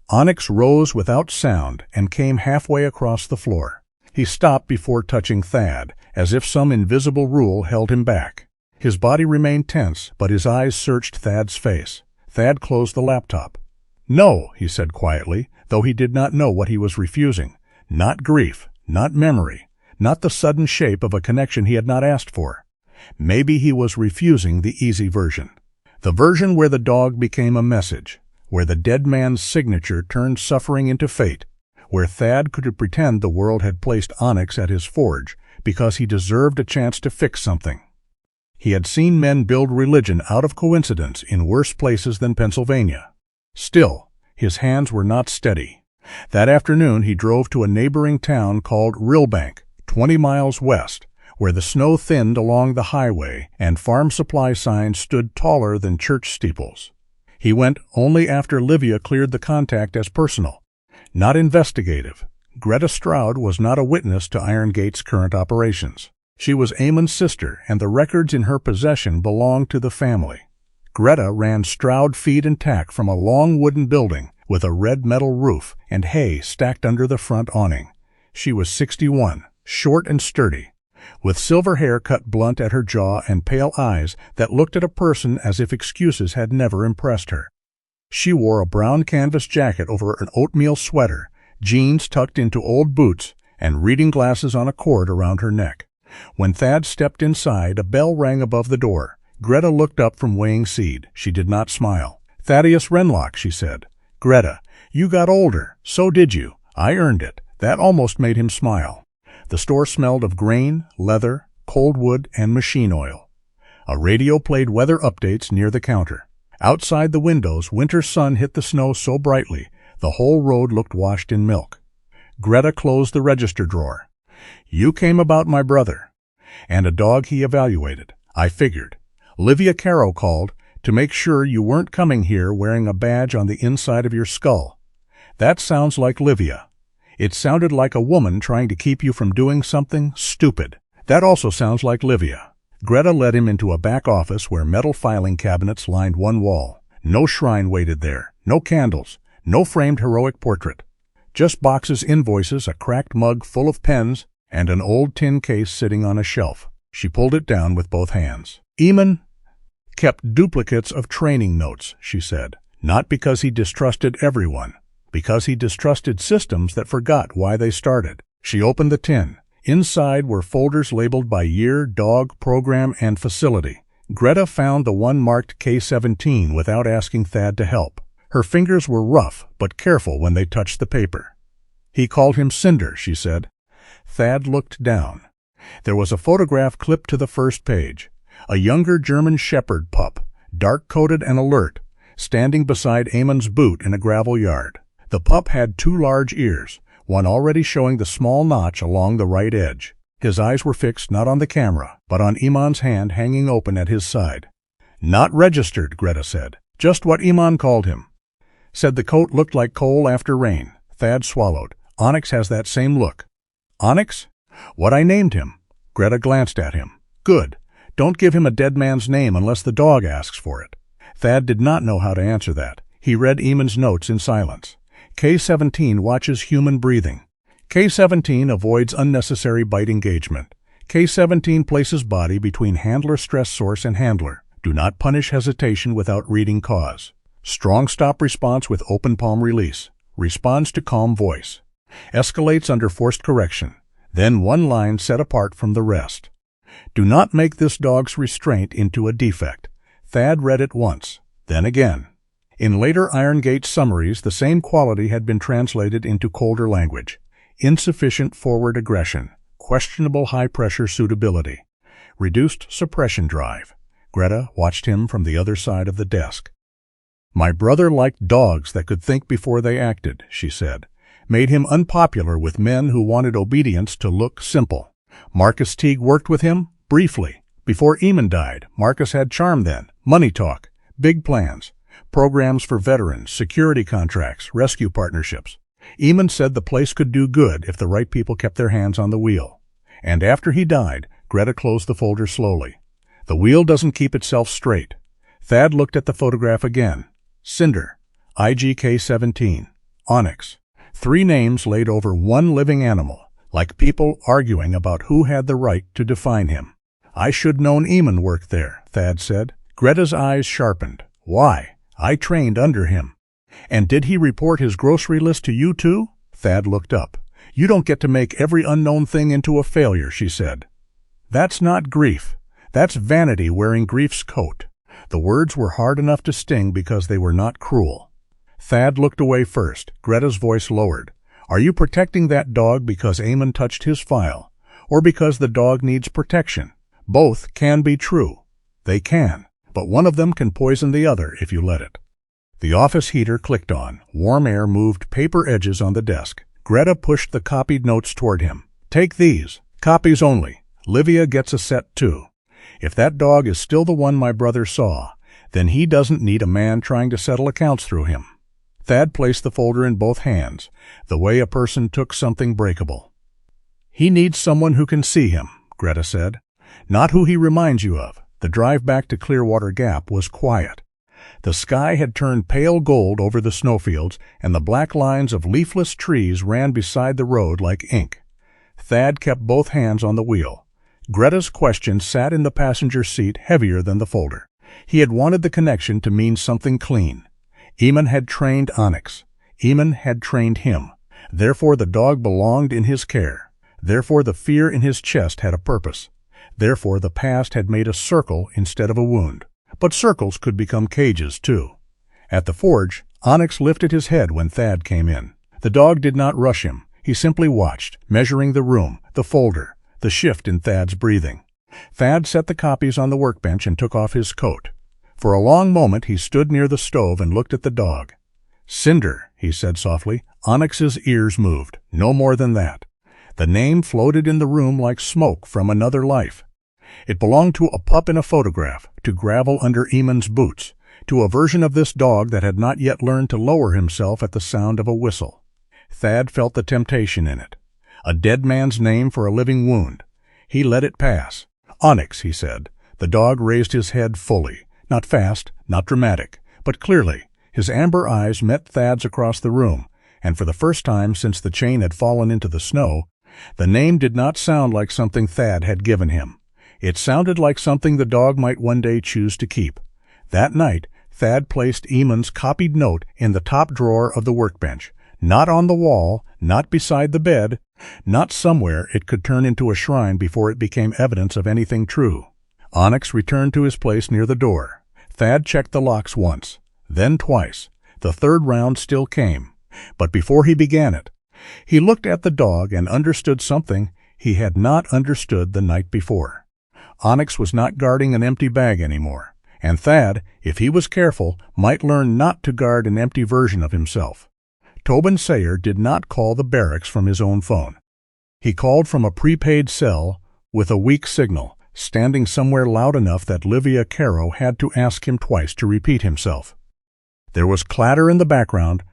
Onyx rose without sound and came halfway across the floor. He stopped before touching Thad, as if some invisible rule held him back. His body remained tense, but his eyes searched Thad's face. Thad closed the laptop. No, he said quietly, though he did not know what he was refusing. Not grief, not memory, not the sudden shape of a connection he had not asked for. Maybe he was refusing the easy version. The version where the dog became a message, where the dead man's signature turned suffering into fate, where Thad could pretend the world had placed Onyx at his forge because he deserved a chance to fix something. He had seen men build religion out of coincidence in worse places than Pennsylvania. Still, his hands were not steady. That afternoon he drove to a neighboring town called Wrenlock, 20 miles west, where the snow thinned along the highway and farm supply signs stood taller than church steeples. He went only after Livia cleared the contact as personal, not investigative. Greta Stroud was not a witness to Iron Gate's current operations. She was Eamon's sister, and the records in her possession belonged to the family. Greta ran Stroud Feed and Tack from a long wooden building with a red metal roof and hay stacked under the front awning. She was 61, short and sturdy, with silver hair cut blunt at her jaw and pale eyes that looked at a person as if excuses had never impressed her. She wore a brown canvas jacket over an oatmeal sweater, jeans tucked into old boots, and reading glasses on a cord around her neck. When Thad stepped inside, a bell rang above the door. Greta looked up from weighing seed. She did not smile. Thaddeus Wrenlock, she said. Greta, you got older. So did you. I earned it. That almost made him smile. The store smelled of grain, leather, cold wood, and machine oil. A radio played weather updates near the counter. Outside the windows, winter sun hit the snow so brightly, the whole road looked washed in milk. Greta closed the register drawer. You came about my brother, and a dog he evaluated. I figured. Livia Caro called to make sure you weren't coming here wearing a badge on the inside of your skull. That sounds like Livia. It sounded like a woman trying to keep you from doing something stupid. That also sounds like Livia. Greta led him into a back office where metal filing cabinets lined one wall. No shrine waited there, no candles, no framed heroic portrait. Just boxes, invoices, a cracked mug full of pens, and an old tin case sitting on a shelf. She pulled it down with both hands. Eamon kept duplicates of training notes, she said, not because he distrusted everyone, because he distrusted systems that forgot why they started. She opened the tin. Inside were folders labeled by year, dog, program, and facility. Greta found the one marked K-17 without asking Thad to help. Her fingers were rough but careful when they touched the paper. "He called him Cinder," she said. Thad looked down. There was a photograph clipped to the first page. A younger German Shepherd pup, dark-coated and alert, standing beside Eamon's boot in a gravel yard. The pup had 2 large ears, one already showing the small notch along the right edge. His eyes were fixed not on the camera, but on Eamon's hand hanging open at his side. "Not registered," Greta said. "Just what Eamon called him." Said the coat looked like coal after rain. Thad swallowed. "Onyx has that same look." "Onyx?" "What I named him." Greta glanced at him. "Good. Don't give him a dead man's name unless the dog asks for it." Thad did not know how to answer that. He read Eamon's notes in silence. K-17 watches human breathing. K-17 avoids unnecessary bite engagement. K-17 places body between handler stress source and handler. Do not punish hesitation without reading cause. Strong stop response with open palm release. Responds to calm voice. Escalates under forced correction. Then one line set apart from the rest. Do not make this dog's restraint into a defect. Thad read it once, then again. In later Iron Gate summaries, the same quality had been translated into colder language. Insufficient forward aggression. Questionable high-pressure suitability. Reduced suppression drive. Greta watched him from the other side of the desk. "My brother liked dogs that could think before they acted," she said. "Made him unpopular with men who wanted obedience to look simple. Marcus Teague worked with him, briefly. Before Eamon died, Marcus had charm then, money talk, big plans, programs for veterans, security contracts, rescue partnerships. Eamon said the place could do good if the right people kept their hands on the wheel. And after he died, Greta closed the folder slowly. The wheel doesn't keep itself straight." Thad looked at the photograph again. Cinder, IGK-17, Onyx. 3 names laid over one living animal, like people arguing about who had the right to define him. "I should known Eamon worked there," Thad said. Greta's eyes sharpened. "Why? I trained under him." "And did he report his grocery list to you too?" Thad looked up. "You don't get to make every unknown thing into a failure," she said. "That's not grief. That's vanity wearing grief's coat." The words were hard enough to sting because they were not cruel. Thad looked away first. Greta's voice lowered. "Are you protecting that dog because Eamon touched his file, or because the dog needs protection? Both can be true. They can, but one of them can poison the other if you let it." The office heater clicked on. Warm air moved paper edges on the desk. Greta pushed the copied notes toward him. "Take these. Copies only. Livia gets a set too. If that dog is still the one my brother saw, then he doesn't need a man trying to settle accounts through him." Thad placed the folder in both hands, the way a person took something breakable. "He needs someone who can see him," Greta said. "Not who he reminds you of." The drive back to Clearwater Gap was quiet. The sky had turned pale gold over the snowfields, and the black lines of leafless trees ran beside the road like ink. Thad kept both hands on the wheel. Greta's question sat in the passenger seat heavier than the folder. He had wanted the connection to mean something clean. Eamon had trained Onyx. Eamon had trained him. Therefore the dog belonged in his care. Therefore the fear in his chest had a purpose. Therefore the past had made a circle instead of a wound. But circles could become cages, too. At the forge, Onyx lifted his head when Thad came in. The dog did not rush him. He simply watched, measuring the room, the folder, the shift in Thad's breathing. Thad set the copies on the workbench and took off his coat. For a long moment he stood near the stove and looked at the dog. "Cinder," he said softly. Onyx's ears moved. No more than that. The name floated in the room like smoke from another life. It belonged to a pup in a photograph, to gravel under Eamon's boots, to a version of this dog that had not yet learned to lower himself at the sound of a whistle. Thad felt the temptation in it. A dead man's name for a living wound. He let it pass. "Onyx," he said. The dog raised his head fully, not fast, not dramatic, but clearly. His amber eyes met Thad's across the room, and for the first time since the chain had fallen into the snow, the name did not sound like something Thad had given him. It sounded like something the dog might one day choose to keep. That night, Thad placed Eamon's copied note in the top drawer of the workbench, Not on the wall, not beside the bed, not somewhere it could turn into a shrine before it became evidence of anything true. Onyx returned to his place near the door. Thad checked the locks once, then twice. The third round still came, but before he began it, he looked at the dog and understood something he had not understood the night before. Onyx was not guarding an empty bag anymore, and Thad, if he was careful, might learn not to guard an empty version of himself. Tobin Sayer did not call the barracks from his own phone. He called from a prepaid cell with a weak signal, standing somewhere loud enough that Livia Caro had to ask him twice to repeat himself. There was clatter in the background,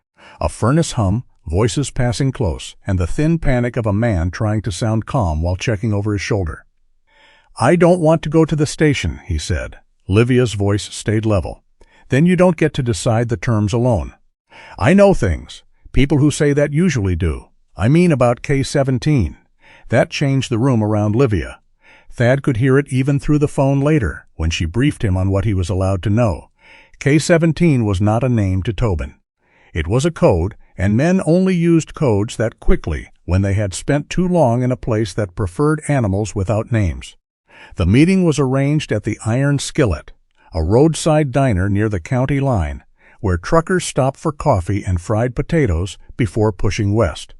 a furnace hum, voices passing close, and the thin panic of a man trying to sound calm while checking over his shoulder. "I don't want to go to the station," he said. Livia's voice stayed level. "Then you don't get to decide the terms alone. I know things. People who say that usually do. I mean about K-17. That changed the room around Livia. Thad could hear it even through the phone later, when she briefed him on what he was allowed to know. K-17 was not a name to Tobin. It was a code, and men only used codes that quickly when they had spent too long in a place that preferred animals without names. The meeting was arranged at the Iron Skillet, a roadside diner near the county line, where truckers stopped for coffee and fried potatoes before pushing west.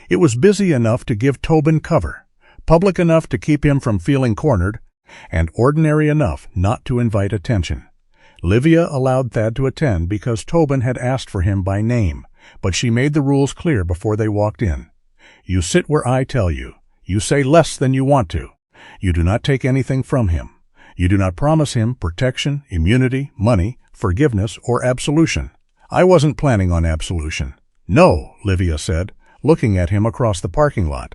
It was busy enough to give Tobin cover, public enough to keep him from feeling cornered, and ordinary enough not to invite attention. Livia allowed Thad to attend because Tobin had asked for him by name, but she made the rules clear before they walked in. You sit where I tell you. You say less than you want to. You do not take anything from him. You do not promise him protection, immunity, money, forgiveness, or absolution. I wasn't planning on absolution. No, Livia said, looking at him across the parking lot.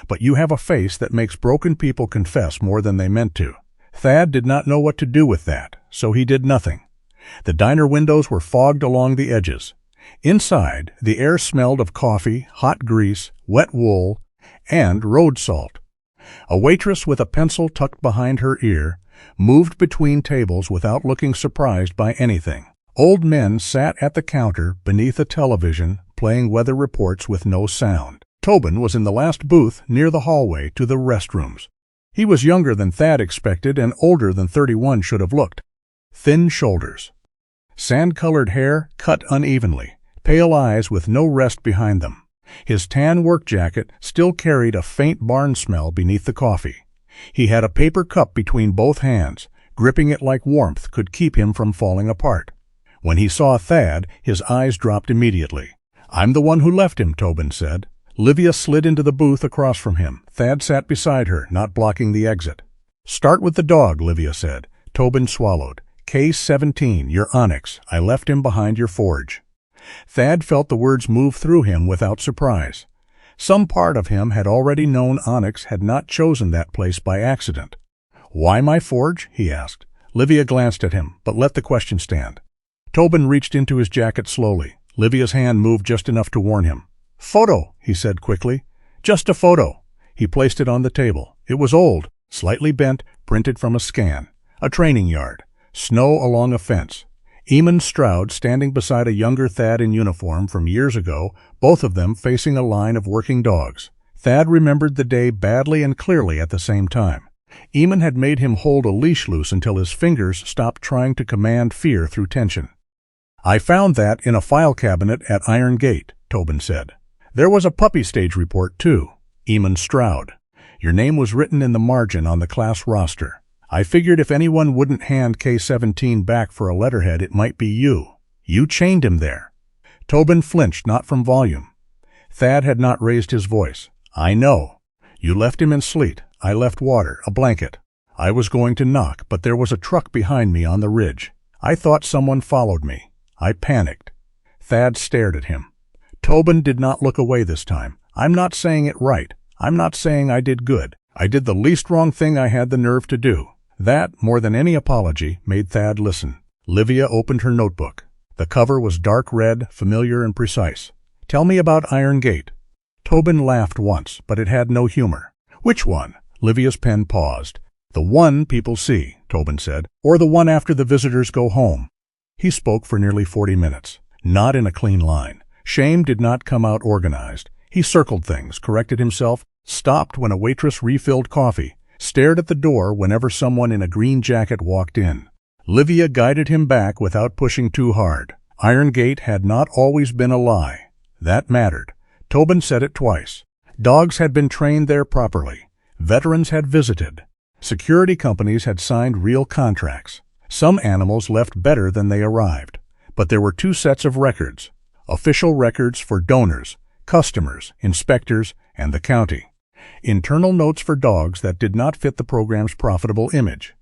But you have a face that makes broken people confess more than they meant to. Thad did not know what to do with that, so he did nothing. The diner windows were fogged along the edges. Inside, the air smelled of coffee, hot grease, wet wool, and road salt. A waitress with a pencil tucked behind her ear moved between tables without looking surprised by anything. Old men sat at the counter beneath a television playing weather reports with no sound. Tobin was in the last booth near the hallway to the restrooms. He was younger than Thad expected and older than 31 should have looked. Thin shoulders, sand-colored hair cut unevenly, pale eyes with no rest behind them. His tan work jacket still carried a faint barn smell beneath the coffee. He had a paper cup between both hands. Gripping it like warmth could keep him from falling apart. When he saw Thad, his eyes dropped immediately. "I'm the one who left him," Tobin said. Livia slid into the booth across from him. Thad sat beside her, not blocking the exit. "Start with the dog," Livia said. Tobin swallowed. "K-17, your Onyx. I left him behind your forge." Thad felt the words move through him without surprise. Some part of him had already known Onyx had not chosen that place by accident. "Why my forge?" he asked. Livia glanced at him, but let the question stand. Tobin reached into his jacket slowly. Livia's hand moved just enough to warn him. "Photo," he said quickly. "Just a photo." He placed it on the table. It was old, slightly bent, printed from a scan. A training yard. Snow along a fence. Eamon Stroud standing beside a younger Thad in uniform from years ago, both of them facing a line of working dogs. Thad remembered the day badly and clearly at the same time. Eamon had made him hold a leash loose until his fingers stopped trying to command fear through tension. "I found that in a file cabinet at Iron Gate," Tobin said. "There was a puppy stage report, too. Eamon Stroud. Your name was written in the margin on the class roster. I figured if anyone wouldn't hand K-17 back for a letterhead, it might be you. You chained him there." Tobin flinched, not from volume. Thad had not raised his voice. "I know. You left him in sleet. I left water, a blanket. I was going to knock, but there was a truck behind me on the ridge. I thought someone followed me. I panicked." Thad stared at him. Tobin did not look away this time. "I'm not saying it right. I'm not saying I did good. I did the least wrong thing I had the nerve to do." That, more than any apology, made Thad listen. Livia opened her notebook. The cover was dark red, familiar and precise. "Tell me about Iron Gate." Tobin laughed once, but it had no humor. "Which one?" Livia's pen paused. "The one people see," Tobin said, "or the one after the visitors go home." He spoke for nearly 40 minutes, not in a clean line. Shame did not come out organized. He circled things, corrected himself, stopped when a waitress refilled coffee, stared at the door whenever someone in a green jacket walked in. Livia guided him back without pushing too hard. Iron Gate had not always been a lie. That mattered. Tobin said it twice. Dogs had been trained there properly. Veterans had visited. Security companies had signed real contracts. Some animals left better than they arrived. But there were two sets of records. Official records for donors, customers, inspectors, and the county. Internal notes for dogs that did not fit the program's profitable image.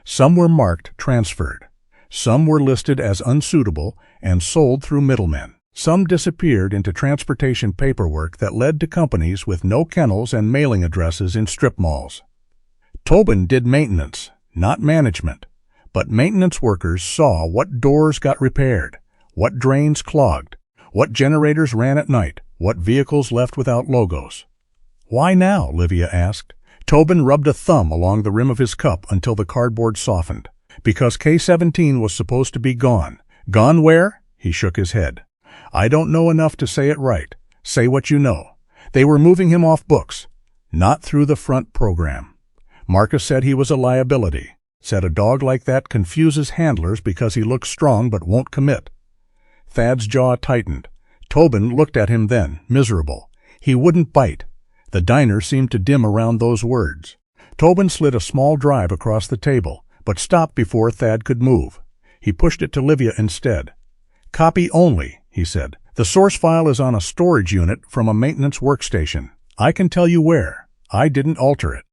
Some were marked transferred. Some were listed as unsuitable and sold through middlemen. Some disappeared into transportation paperwork that led to companies with no kennels and mailing addresses in strip malls. Tobin did maintenance, not management. But maintenance workers saw what doors got repaired, what drains clogged, what generators ran at night, what vehicles left without logos. "Why now?" Livia asked. Tobin rubbed a thumb along the rim of his cup until the cardboard softened. "Because K-17 was supposed to be gone." "Gone where?" He shook his head. "I don't know enough to say it right. Say what you know." "They were moving him off books." "Not through the front program. Marcus said he was a liability. Said a dog like that confuses handlers because he looks strong but won't commit." Thad's jaw tightened. Tobin looked at him then, miserable. He wouldn't bite. The diner seemed to dim around those words. Tobin slid a small drive across the table, but stopped before Thad could move. He pushed it to Livia instead. "Copy only," he said. "The source file is on a storage unit from a maintenance workstation. I can tell you where. I didn't alter it."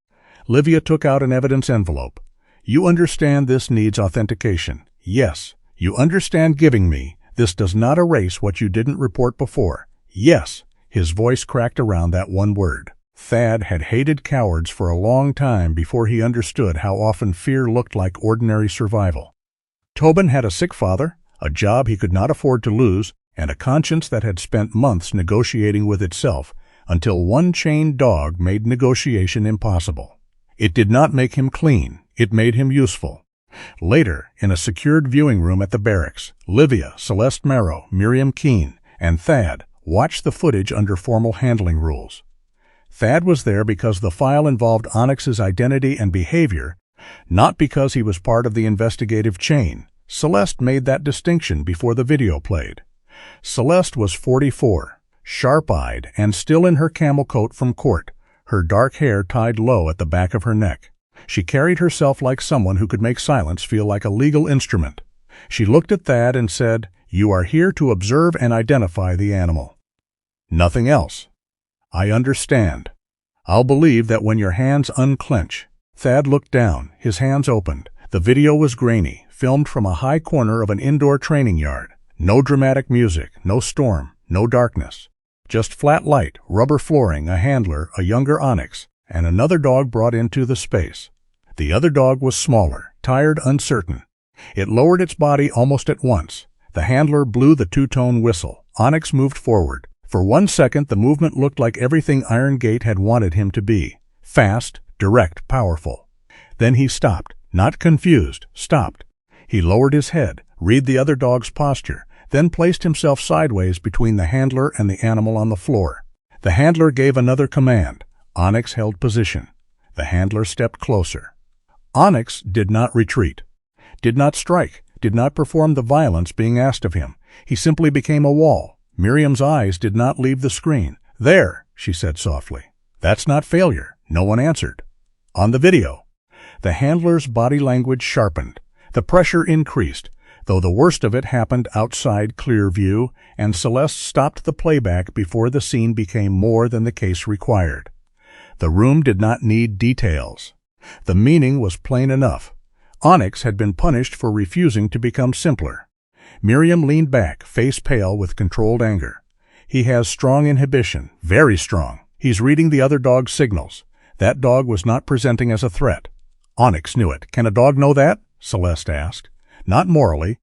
Livia took out an evidence envelope. "You understand this needs authentication." "Yes." "You understand giving me. This does not erase what you didn't report before." "Yes." His voice cracked around that one word. Thad had hated cowards for a long time before he understood how often fear looked like ordinary survival. Tobin had a sick father, a job he could not afford to lose, and a conscience that had spent months negotiating with itself until one chained dog made negotiation impossible. It did not make him clean. It made him useful. Later, in a secured viewing room at the barracks, Livia, Celeste Marrow, Miriam Keene, and Thad watched the footage under formal handling rules. Thad was there because the file involved Onyx's identity and behavior, not because he was part of the investigative chain. Celeste made that distinction before the video played. Celeste was 44, sharp-eyed, and still in her camel coat from court, her dark hair tied low at the back of her neck. She carried herself like someone who could make silence feel like a legal instrument. She looked at Thad and said, "You are here to observe and identify the animal. Nothing else." "I understand. I'll believe that when your hands unclench." Thad looked down, his hands opened. The video was grainy, filmed from a high corner of an indoor training yard. No dramatic music, no storm, no darkness. Just flat light, rubber flooring, a handler, a younger Onyx, and another dog brought into the space. The other dog was smaller, tired, uncertain. It lowered its body almost at once. The handler blew the two-tone whistle. Onyx moved forward. For 1 second, the movement looked like everything Iron Gate had wanted him to be. Fast, direct, powerful. Then he stopped. Not confused, stopped. He lowered his head, read the other dog's posture, then placed himself sideways between the handler and the animal on the floor. The handler gave another command. Onyx held position. The handler stepped closer. Onyx did not retreat, did not strike, did not perform the violence being asked of him. He simply became a wall. Miriam's eyes did not leave the screen. "There," she said softly. "That's not failure." No one answered. On the video, the handler's body language sharpened. The pressure increased, though the worst of it happened outside clear view, and Celeste stopped the playback before the scene became more than the case required. The room did not need details. The meaning was plain enough. Onyx had been punished for refusing to become simpler. Miriam leaned back, face pale with controlled anger. "He has strong inhibition, very strong. He's reading the other dog's signals. That dog was not presenting as a threat." Onyx knew it. "Can a dog know that?" Celeste asked. "Not morally.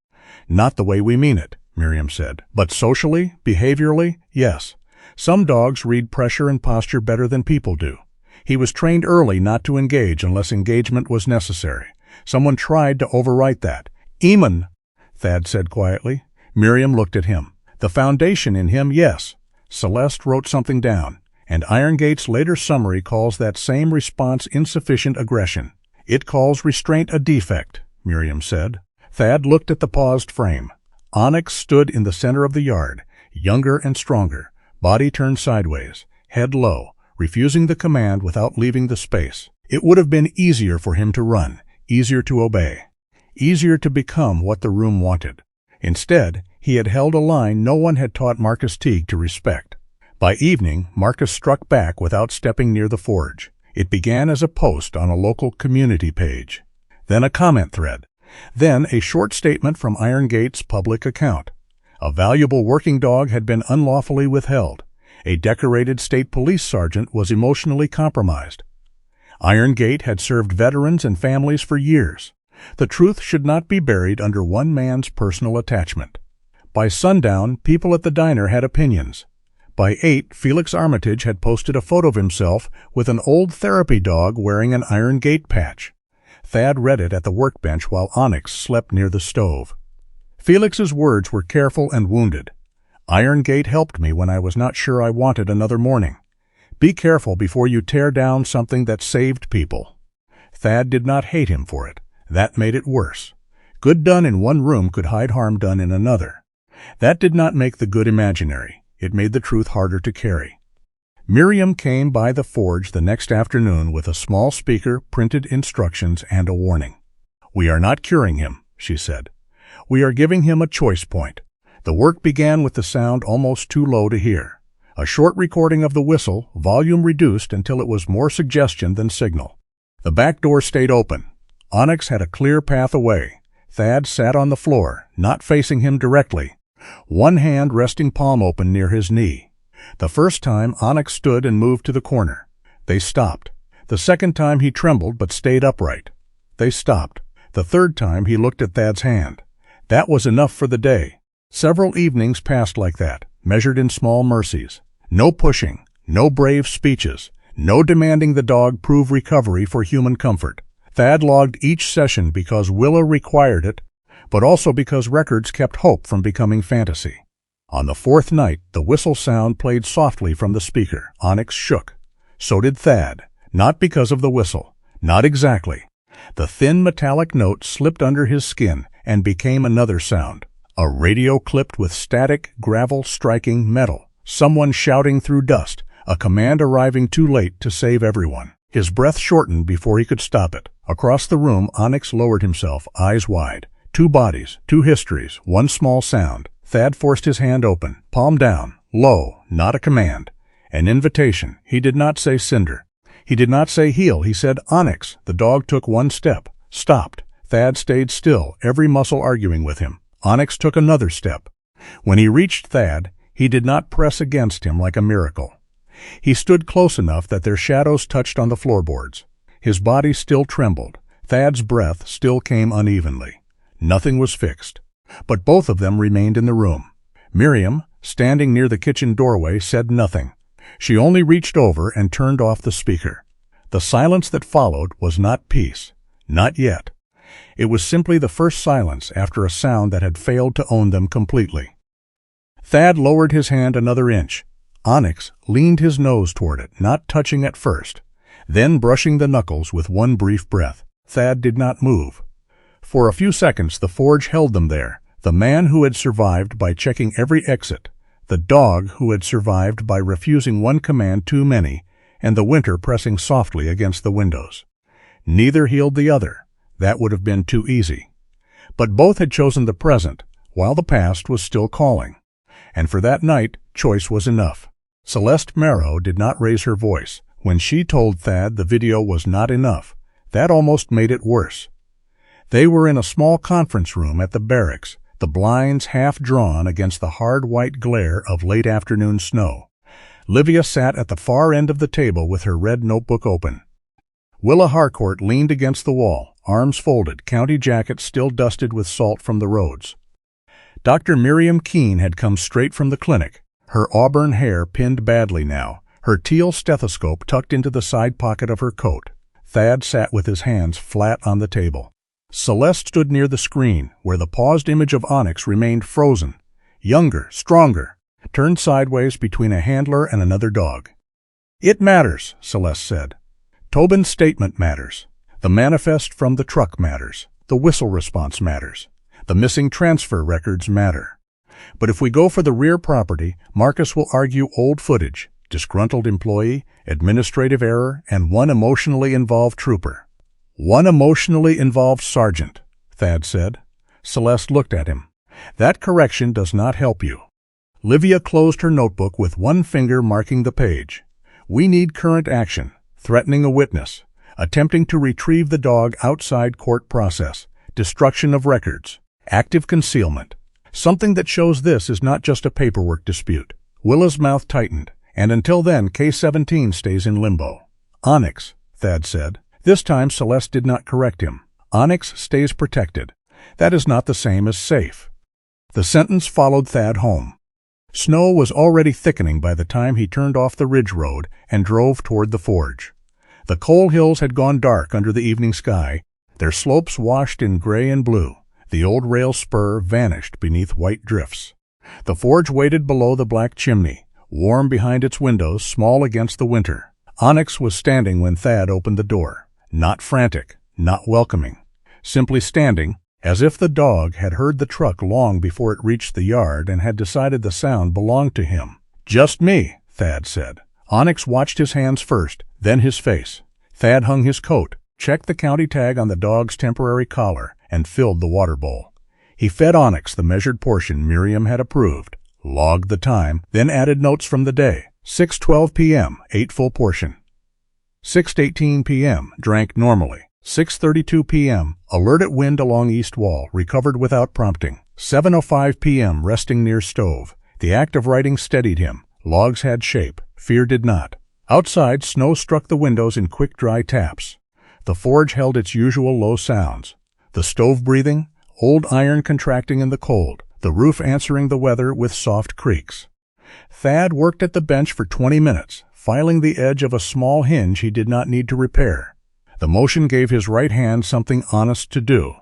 Not the way we mean it," Miriam said. "But socially, behaviorally, yes. Some dogs read pressure and posture better than people do. He was trained early not to engage unless engagement was necessary. Someone tried to overwrite that." "Eamon," Thad said quietly. Miriam looked at him. The foundation in him, yes. Celeste wrote something down, and Iron Gate's later summary calls that same response insufficient aggression. It calls restraint a defect, Miriam said. Thad looked at the paused frame. Onyx stood in the center of the yard, younger and stronger, body turned sideways, head low, refusing the command without leaving the space. It would have been easier for him to run, easier to obey, easier to become what the room wanted. Instead, he had held a line no one had taught Marcus Teague to respect. By evening, Marcus struck back without stepping near the forge. It began as a post on a local community page, then a comment thread, then a short statement from Iron Gate's public account. A valuable working dog had been unlawfully withheld. A decorated state police sergeant was emotionally compromised. Iron Gate had served veterans and families for years. The truth should not be buried under one man's personal attachment. By sundown, people at the diner had opinions. By 8, Felix Armitage had posted a photo of himself with an old therapy dog wearing an Iron Gate patch. Thad read it at the workbench while Onyx slept near the stove. Felix's words were careful and wounded. Iron Gate helped me when I was not sure I wanted another morning. Be careful before you tear down something that saved people. Thad did not hate him for it. That made it worse. Good done in one room could hide harm done in another. That did not make the good imaginary. It made the truth harder to carry. Miriam came by the forge the next afternoon with a small speaker, printed instructions, and a warning. "We are not curing him," she said. "We are giving him a choice point." The work began with the sound almost too low to hear. A short recording of the whistle, volume reduced until it was more suggestion than signal. The back door stayed open. Onyx had a clear path away. Thad sat on the floor, not facing him directly, one hand resting palm open near his knee. The first time, Onyx stood and moved to the corner. They stopped. The second time, he trembled but stayed upright. They stopped. The third time, he looked at Thad's hand. That was enough for the day. Several evenings passed like that, measured in small mercies. No pushing, no brave speeches, no demanding the dog prove recovery for human comfort. Thad logged each session because Willa required it, but also because records kept hope from becoming fantasy. On the fourth night, the whistle sound played softly from the speaker. Onyx shook. So did Thad, not because of the whistle, not exactly. The thin metallic note slipped under his skin and became another sound. A radio clipped with static, gravel striking metal. Someone shouting through dust, a command arriving too late to save everyone. His breath shortened before he could stop it. Across the room, Onyx lowered himself, eyes wide. 2 bodies, 2 histories, 1 small sound. Thad forced his hand open, palm down, low, not a command. An invitation. He did not say Cinder. He did not say heel. He said Onyx. The dog took 1 step, stopped. Thad stayed still, every muscle arguing with him. Onyx took another step. When he reached Thad, he did not press against him like a miracle. He stood close enough that their shadows touched on the floorboards. His body still trembled. Thad's breath still came unevenly. Nothing was fixed. But both of them remained in the room. Miriam, standing near the kitchen doorway, said nothing. She only reached over and turned off the speaker. The silence that followed was not peace. Not yet. It was simply the first silence after a sound that had failed to own them completely. Thad lowered his hand another inch. Onyx leaned his nose toward it, not touching at first, then brushing the knuckles with one brief breath. Thad did not move. For a few seconds the forge held them there, the man who had survived by checking every exit, the dog who had survived by refusing one command too many, and the winter pressing softly against the windows. Neither healed the other. That would have been too easy. But both had chosen the present, while the past was still calling. And for that night, choice was enough. Celeste Marrow did not raise her voice. When she told Thad the video was not enough, that almost made it worse. They were in a small conference room at the barracks, the blinds half drawn against the hard white glare of late afternoon snow. Livia sat at the far end of the table with her red notebook open. Willa Harcourt leaned against the wall, arms folded, county jacket still dusted with salt from the roads. Dr. Miriam Keene had come straight from the clinic, her auburn hair pinned badly now, her teal stethoscope tucked into the side pocket of her coat. Thad sat with his hands flat on the table. Celeste stood near the screen, where the paused image of Onyx remained frozen. younger, stronger, turned sideways between a handler and another dog. "It matters," Celeste said. "Tobin's statement matters. The manifest from the truck matters. The whistle response matters. The missing transfer records matter. But if we go for the rear property, Marcus will argue old footage, disgruntled employee, administrative error, and one emotionally involved trooper." "One emotionally involved sergeant," Thad said. Celeste looked at him. "That correction does not help you." Livia closed her notebook with one finger marking the page. "We need current action, threatening a witness, attempting to retrieve the dog outside court process, destruction of records, active concealment. Something that shows this is not just a paperwork dispute." Willa's mouth tightened, and until then K-17 stays in limbo. "Onyx," Thad said. This time Celeste did not correct him. "Onyx stays protected. That is not the same as safe." The sentence followed Thad home. Snow was already thickening by the time he turned off the ridge road and drove toward the forge. The coal hills had gone dark under the evening sky, their slopes washed in gray and blue. The old rail spur vanished beneath white drifts. The forge waited below the black chimney, warm behind its windows, small against the winter. Onyx was standing when Thad opened the door, not frantic, not welcoming, simply standing, as if the dog had heard the truck long before it reached the yard and had decided the sound belonged to him. "Just me," Thad said. Onyx watched his hands first, then his face. Thad hung his coat, checked the county tag on the dog's temporary collar, and filled the water bowl. He fed Onyx the measured portion Miriam had approved, logged the time, then added notes from the day. 6:12 p.m., ate full portion. 6:18 p.m., drank normally. 6:32 p.m., alert at wind along east wall, recovered without prompting. 7:05 p.m., resting near stove. The act of writing steadied him. Logs had shape. Fear did not. Outside, snow struck the windows in quick, dry taps. The forge held its usual low sounds. The stove breathing, old iron contracting in the cold, the roof answering the weather with soft creaks. Thad worked at the bench for 20 minutes, filing the edge of a small hinge he did not need to repair. The motion gave his right hand something honest to do.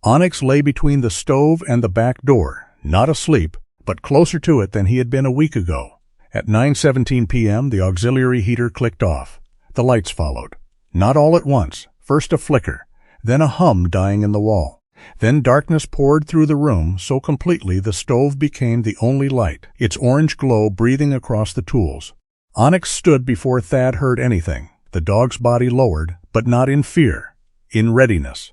Onyx lay between the stove and the back door, not asleep, but closer to it than he had been a week ago. At 9:17 p.m., the auxiliary heater clicked off. The lights followed. Not all at once, first a flicker, then a hum dying in the wall. Then darkness poured through the room so completely the stove became the only light, its orange glow breathing across the tools. Onyx stood before Thad heard anything, the dog's body lowered, but not in fear, in readiness.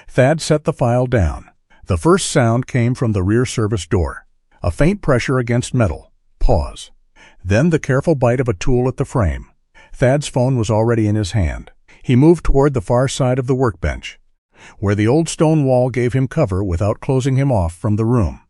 Thad set the file down. The first sound came from the rear service door, a faint pressure against metal. Pause. Then the careful bite of a tool at the frame. Thad's phone was already in his hand. He moved toward the far side of the workbench, where the old stone wall gave him cover without closing him off from the room.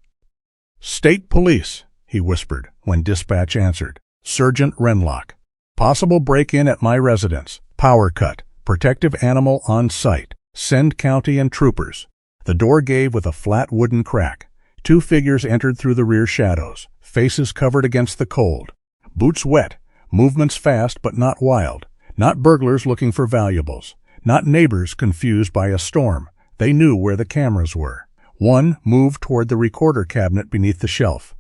"State Police," he whispered when dispatch answered. "Sergeant Wrenlock. Possible break-in at my residence. Power cut. Protective animal on site. Send county and troopers." The door gave with a flat wooden crack. Two figures entered through the rear shadows, faces covered against the cold. Boots wet, movements fast but not wild. Not burglars looking for valuables. Not neighbors confused by a storm. They knew where the cameras were. One moved toward the recorder cabinet beneath the shelf.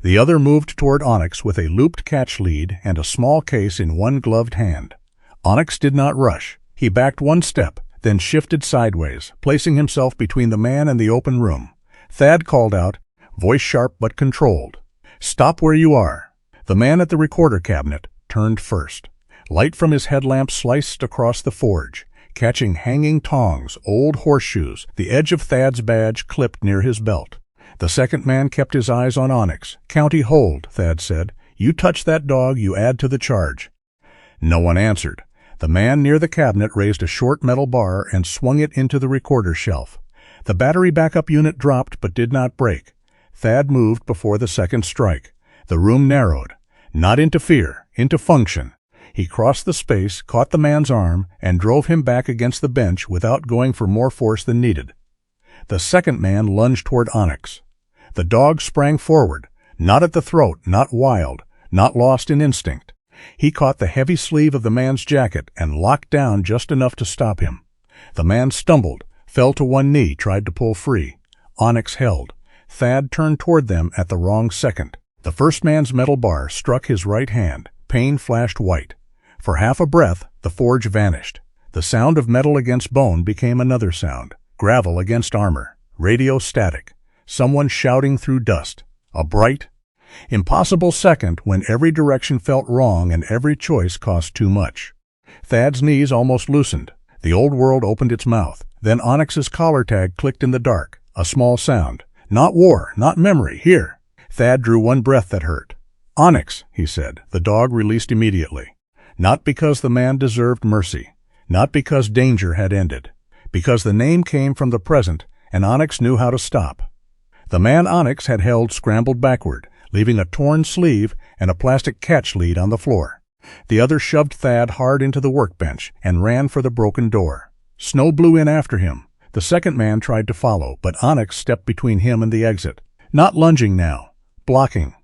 The other moved toward Onyx with a looped catch lead and a small case in one gloved hand. Onyx did not rush. He backed one step, then shifted sideways, placing himself between the man and the open room. Thad called out, voice sharp but controlled, "Stop where you are." The man at the recorder cabinet turned first. Light from his headlamp sliced across the forge, catching hanging tongs, old horseshoes, the edge of Thad's badge clipped near his belt. The second man kept his eyes on Onyx. "County hold," Thad said. "You touch that dog, you add to the charge." No one answered. The man near the cabinet raised a short metal bar and swung it into the recorder shelf. The battery backup unit dropped but did not break. Thad moved before the second strike. The room narrowed. Not into fear, into function. He crossed the space, caught the man's arm, and drove him back against the bench without going for more force than needed. The second man lunged toward Onyx. The dog sprang forward, not at the throat, not wild, not lost in instinct. He caught the heavy sleeve of the man's jacket and locked down just enough to stop him. The man stumbled, fell to one knee, tried to pull free. Onyx held. Thad turned toward them at the wrong second. The first man's metal bar struck his right hand. Pain flashed white. For half a breath, the forge vanished. The sound of metal against bone became another sound. Gravel against armor. Radio static. Someone shouting through dust. A bright, impossible second when every direction felt wrong and every choice cost too much. Thad's knees almost loosened. The old world opened its mouth. Then Onyx's collar tag clicked in the dark. A small sound. Not war, not memory, here. Thad drew one breath that hurt. Onyx, he said. The dog released immediately. Not because the man deserved mercy. Not because danger had ended. Because the name came from the present, and Onyx knew how to stop. The man Onyx had held scrambled backward, leaving a torn sleeve and a plastic catch lead on the floor. The other shoved Thad hard into the workbench and ran for the broken door. Snow blew in after him. The second man tried to follow, but Onyx stepped between him and the exit. Not lunging now. Blocking.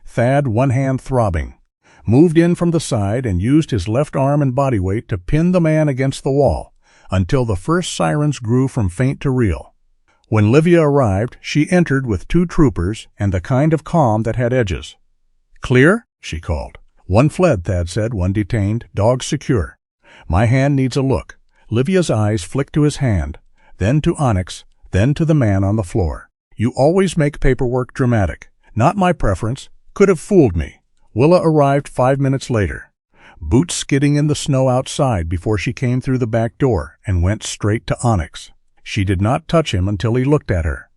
Thad, one hand throbbing, moved in from the side and used his left arm and body weight to pin the man against the wall until the first sirens grew from faint to real. When Livia arrived, she entered with 2 troopers and the kind of calm that had edges. "Clear?" she called. "One fled," Thad said, "one detained. Dog secure. My hand needs a look." Livia's eyes flicked to his hand, then to Onyx, then to the man on the floor. "You always make paperwork dramatic. Not my preference. Could have fooled me." Willa arrived 5 minutes later, boots skidding in the snow outside before she came through the back door and went straight to Onyx. She did not touch him until he looked at her.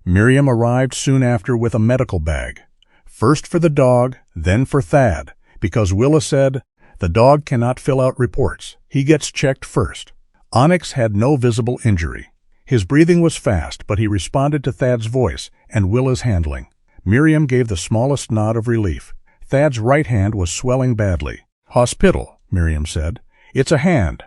Miriam arrived soon after with a medical bag. First for the dog, then for Thad, because Willa said, "The dog cannot fill out reports. He gets checked first." Onyx had no visible injury. His breathing was fast, but he responded to Thad's voice and Willa's handling. Miriam gave the smallest nod of relief. Thad's right hand was swelling badly. "Hospital," Miriam said. "It's a hand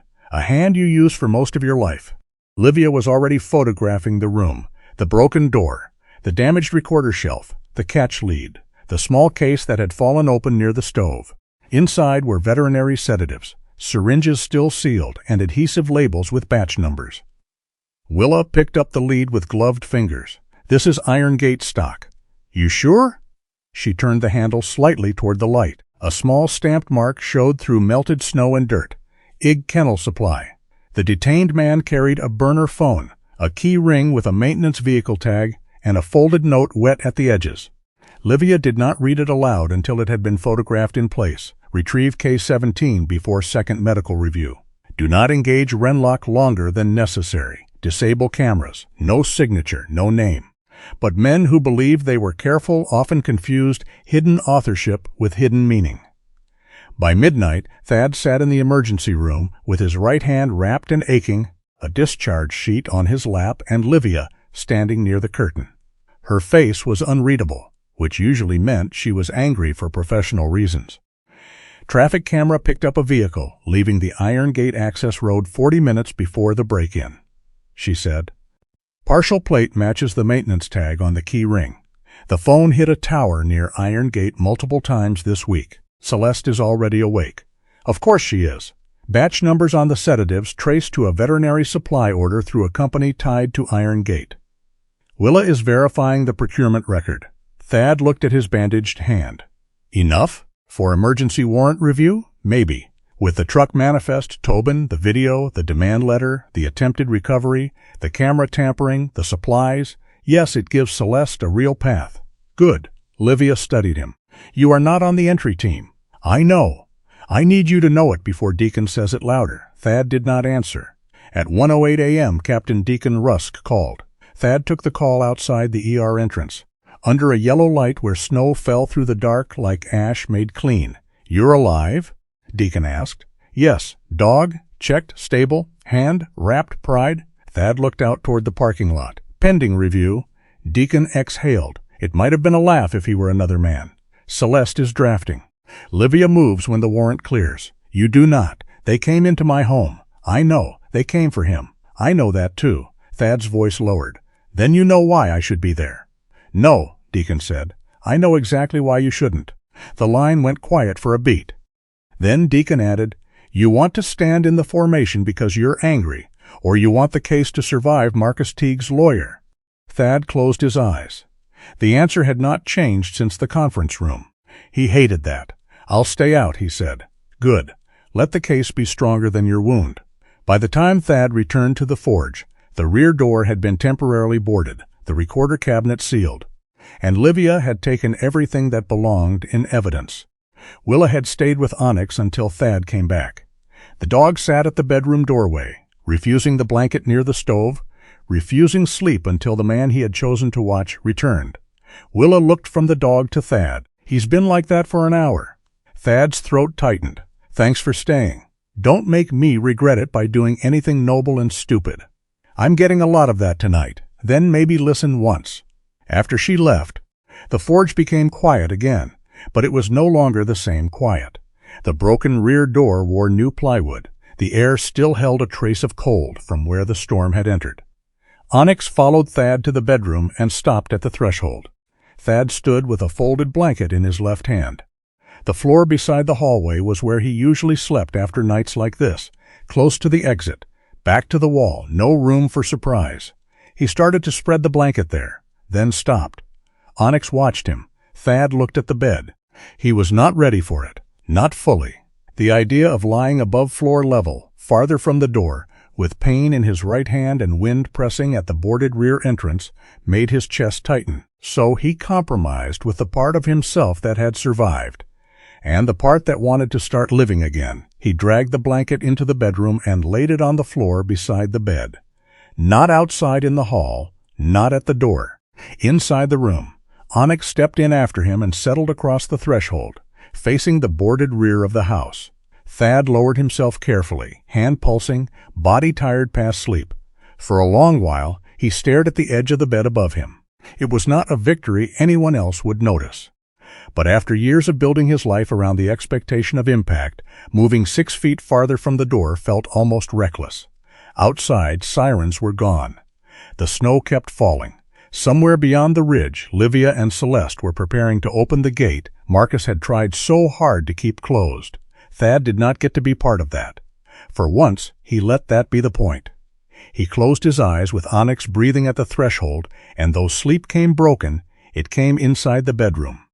you use for most of your life." Livia was already photographing the room, the broken door, the damaged recorder shelf, the catch lead, the small case that had fallen open near the stove. Inside were veterinary sedatives, syringes still sealed, and adhesive labels with batch numbers. Willa picked up the lead with gloved fingers. "This is Iron Gate stock." "You sure?" She turned the handle slightly toward the light. A small stamped mark showed through melted snow and dirt. "Ig Kennel Supply." The detained man carried a burner phone, a key ring with a maintenance vehicle tag, and a folded note wet at the edges. Livia did not read it aloud until it had been photographed in place. Retrieve K-17 before second medical review. Do not engage Wrenlock longer than necessary. Disable cameras. No signature, no name. But men who believed they were careful often confused hidden authorship with hidden meaning. By midnight, Thad sat in the emergency room with his right hand wrapped and aching, a discharge sheet on his lap, and Livia standing near the curtain. Her face was unreadable, which usually meant she was angry for professional reasons. Traffic camera picked up a vehicle, leaving the Iron Gate access road 40 minutes before the break-in. She said, "Partial plate matches the maintenance tag on the key ring. The phone hit a tower near Iron Gate multiple times this week. Celeste is already awake." "Of course she is." Batch numbers on the sedatives traced to a veterinary supply order through a company tied to Iron Gate. "Willa is verifying the procurement record." Thad looked at his bandaged hand. "Enough? For emergency warrant review? Maybe. With the truck manifest, Tobin, the video, the demand letter, the attempted recovery, the camera tampering, the supplies, yes, it gives Celeste a real path." "Good." Livia studied him. "You are not on the entry team." "I know. I need you to know it before Deacon says it louder." Thad did not answer. At 1:08 a.m., Captain Deacon Rusk called. Thad took the call outside the ER entrance, under a yellow light where snow fell through the dark like ash made clean. "You're alive?" Deacon asked. "Yes." "Dog? Checked? Stable? Hand? Wrapped? Pride?" Thad looked out toward the parking lot. "Pending review." Deacon exhaled. It might have been a laugh if he were another man. "Celeste is drafting. Livia moves when the warrant clears. You do not. They came into my home. I know. They came for him. I know that too." Thad's voice lowered. "Then you know why I should be there." "No," Deacon said. "I know exactly why you shouldn't." The line went quiet for a beat. Then Deacon added, "You want to stand in the formation because you're angry, or you want the case to survive Marcus Teague's lawyer." Thad closed his eyes. The answer had not changed since the conference room. He hated that. "I'll stay out," he said. "Good. Let the case be stronger than your wound." By the time Thad returned to the forge, the rear door had been temporarily boarded, the recorder cabinet sealed, and Livia had taken everything that belonged in evidence. Willa had stayed with Onyx until Thad came back. The dog sat at the bedroom doorway, refusing the blanket near the stove, refusing sleep until the man he had chosen to watch returned. Willa looked from the dog to Thad. "He's been like that for an hour." Thad's throat tightened. "Thanks for staying. Don't make me regret it by doing anything noble and stupid. I'm getting a lot of that tonight. Then maybe listen once." After she left, the forge became quiet again, but it was no longer the same quiet. The broken rear door wore new plywood. The air still held a trace of cold from where the storm had entered. Onyx followed Thad to the bedroom and stopped at the threshold. Thad stood with a folded blanket in his left hand. The floor beside the hallway was where he usually slept after nights like this, close to the exit, back to the wall, no room for surprise. He started to spread the blanket there, then stopped. Onyx watched him. Thad looked at the bed. He was not ready for it, not fully. The idea of lying above floor level, farther from the door, with pain in his right hand and wind pressing at the boarded rear entrance, made his chest tighten. So he compromised with the part of himself that had survived, and the part that wanted to start living again. He dragged the blanket into the bedroom and laid it on the floor beside the bed. Not outside in the hall, not at the door. Inside the room, Onyx stepped in after him and settled across the threshold, facing the boarded rear of the house. Thad lowered himself carefully, hand pulsing, body tired past sleep. For a long while, he stared at the edge of the bed above him. It was not a victory anyone else would notice. But after years of building his life around the expectation of impact, moving 6 feet farther from the door felt almost reckless. Outside, sirens were gone. The snow kept falling. Somewhere beyond the ridge, Livia and Celeste were preparing to open the gate Marcus had tried so hard to keep closed. Thad did not get to be part of that. For once, he let that be the point. He closed his eyes with Onyx breathing at the threshold, and though sleep came broken, it came inside the bedroom.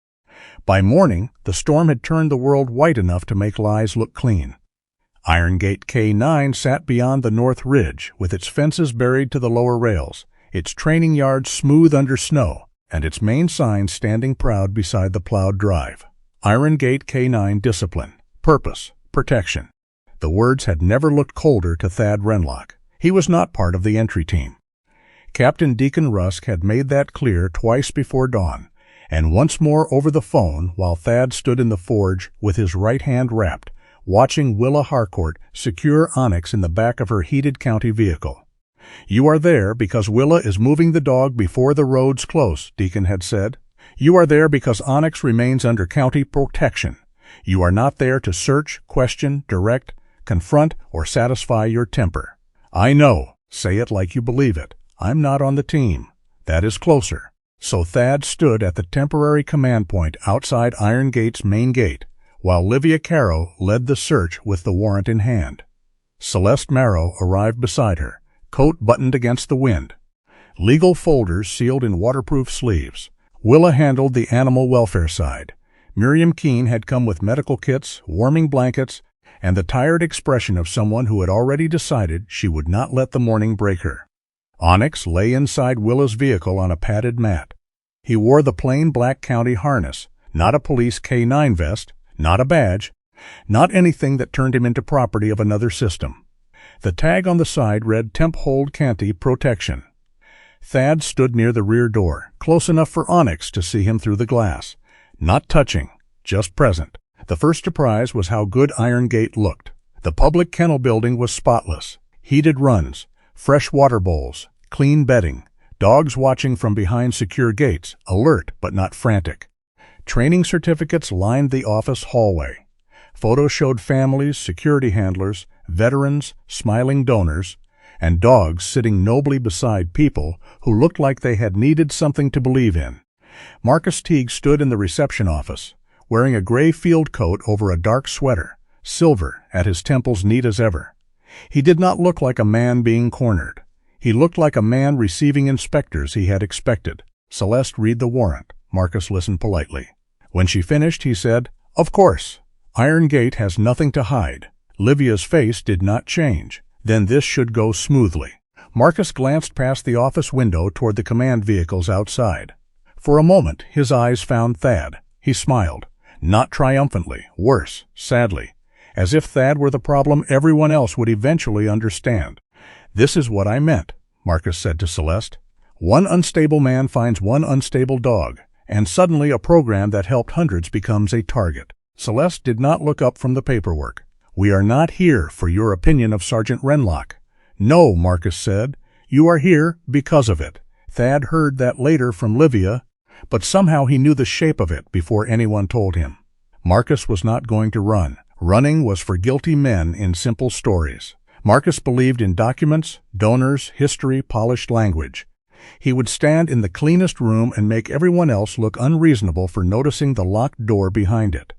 By morning, the storm had turned the world white enough to make lies look clean. Iron Gate K9 sat beyond the north ridge, with its fences buried to the lower rails, its training yards smooth under snow, and its main sign standing proud beside the plowed drive. Iron Gate K9 Discipline, Purpose, Protection. The words had never looked colder to Thad Wrenlock. He was not part of the entry team. Captain Deacon Rusk had made that clear twice before dawn, and once more over the phone while Thad stood in the forge with his right hand wrapped, watching Willa Harcourt secure Onyx in the back of her heated county vehicle. "You are there because Willa is moving the dog before the road's close," Deacon had said. "You are there because Onyx remains under county protection. You are not there to search, question, direct, confront, or satisfy your temper. I know. Say it like you believe it. I'm not on the team. That is closer." So Thad stood at the temporary command point outside Iron Gate's main gate, while Livia Caro led the search with the warrant in hand. Celeste Marrow arrived beside her, coat buttoned against the wind, legal folders sealed in waterproof sleeves. Willa handled the animal welfare side. Miriam Keene had come with medical kits, warming blankets, and the tired expression of someone who had already decided she would not let the morning break her. Onyx lay inside Willa's vehicle on a padded mat. He wore the plain black county harness, not a police K9 vest, not a badge, not anything that turned him into property of another system. The tag on the side read Temp Hold Canty Protection. Thad stood near the rear door, close enough for Onyx to see him through the glass. Not touching, just present. The first surprise was how good Iron Gate looked. The public kennel building was spotless. Heated runs, fresh water bowls, clean bedding, dogs watching from behind secure gates, alert but not frantic. Training certificates lined the office hallway. Photos showed families, security handlers, veterans, smiling donors, and dogs sitting nobly beside people who looked like they had needed something to believe in. Marcus Teague stood in the reception office, wearing a gray field coat over a dark sweater, silver at his temples neat as ever. He did not look like a man being cornered. He looked like a man receiving inspectors he had expected. Celeste, read the warrant." Marcus listened politely. When she finished, he said, "Of course. Iron Gate has nothing to hide." Livia's face did not change. Then this should go smoothly. Marcus glanced past the office window toward the command vehicles outside. For a moment, his eyes found Thad. He smiled. Not triumphantly, worse, sadly. As if Thad were the problem everyone else would eventually understand. "This is what I meant," Marcus said to Celeste. "One unstable man finds one unstable dog, and suddenly a program that helped hundreds becomes a target." Celeste did not look up from the paperwork. "We are not here for your opinion of Sergeant Wrenlock." "No," Marcus said. "You are here because of it." Thad heard that later from Livia, but somehow he knew the shape of it before anyone told him. Marcus was not going to run. Running was for guilty men in simple stories. Marcus believed in documents, donors, history, polished language. He would stand in the cleanest room and make everyone else look unreasonable for noticing the locked door behind it.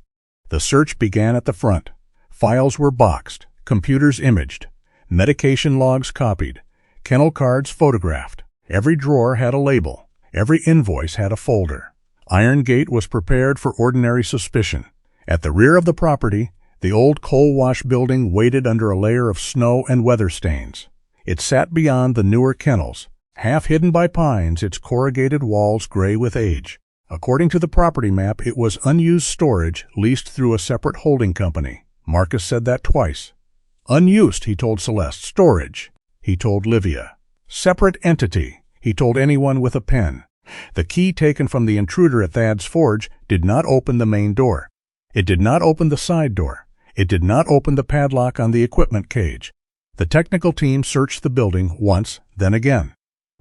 The search began at the front. Files were boxed, computers imaged, medication logs copied, kennel cards photographed. Every drawer had a label. Every invoice had a folder. Iron Gate was prepared for ordinary suspicion. At the rear of the property, the old coal wash building waited under a layer of snow and weather stains. It sat beyond the newer kennels, half hidden by pines, its corrugated walls gray with age. According to the property map, it was unused storage leased through a separate holding company. Marcus said that twice. "Unused," he told Celeste. "Storage," he told Livia. "Separate entity," he told anyone with a pen. The key taken from the intruder at Thad's forge did not open the main door. It did not open the side door. It did not open the padlock on the equipment cage. The technical team searched the building once, then again.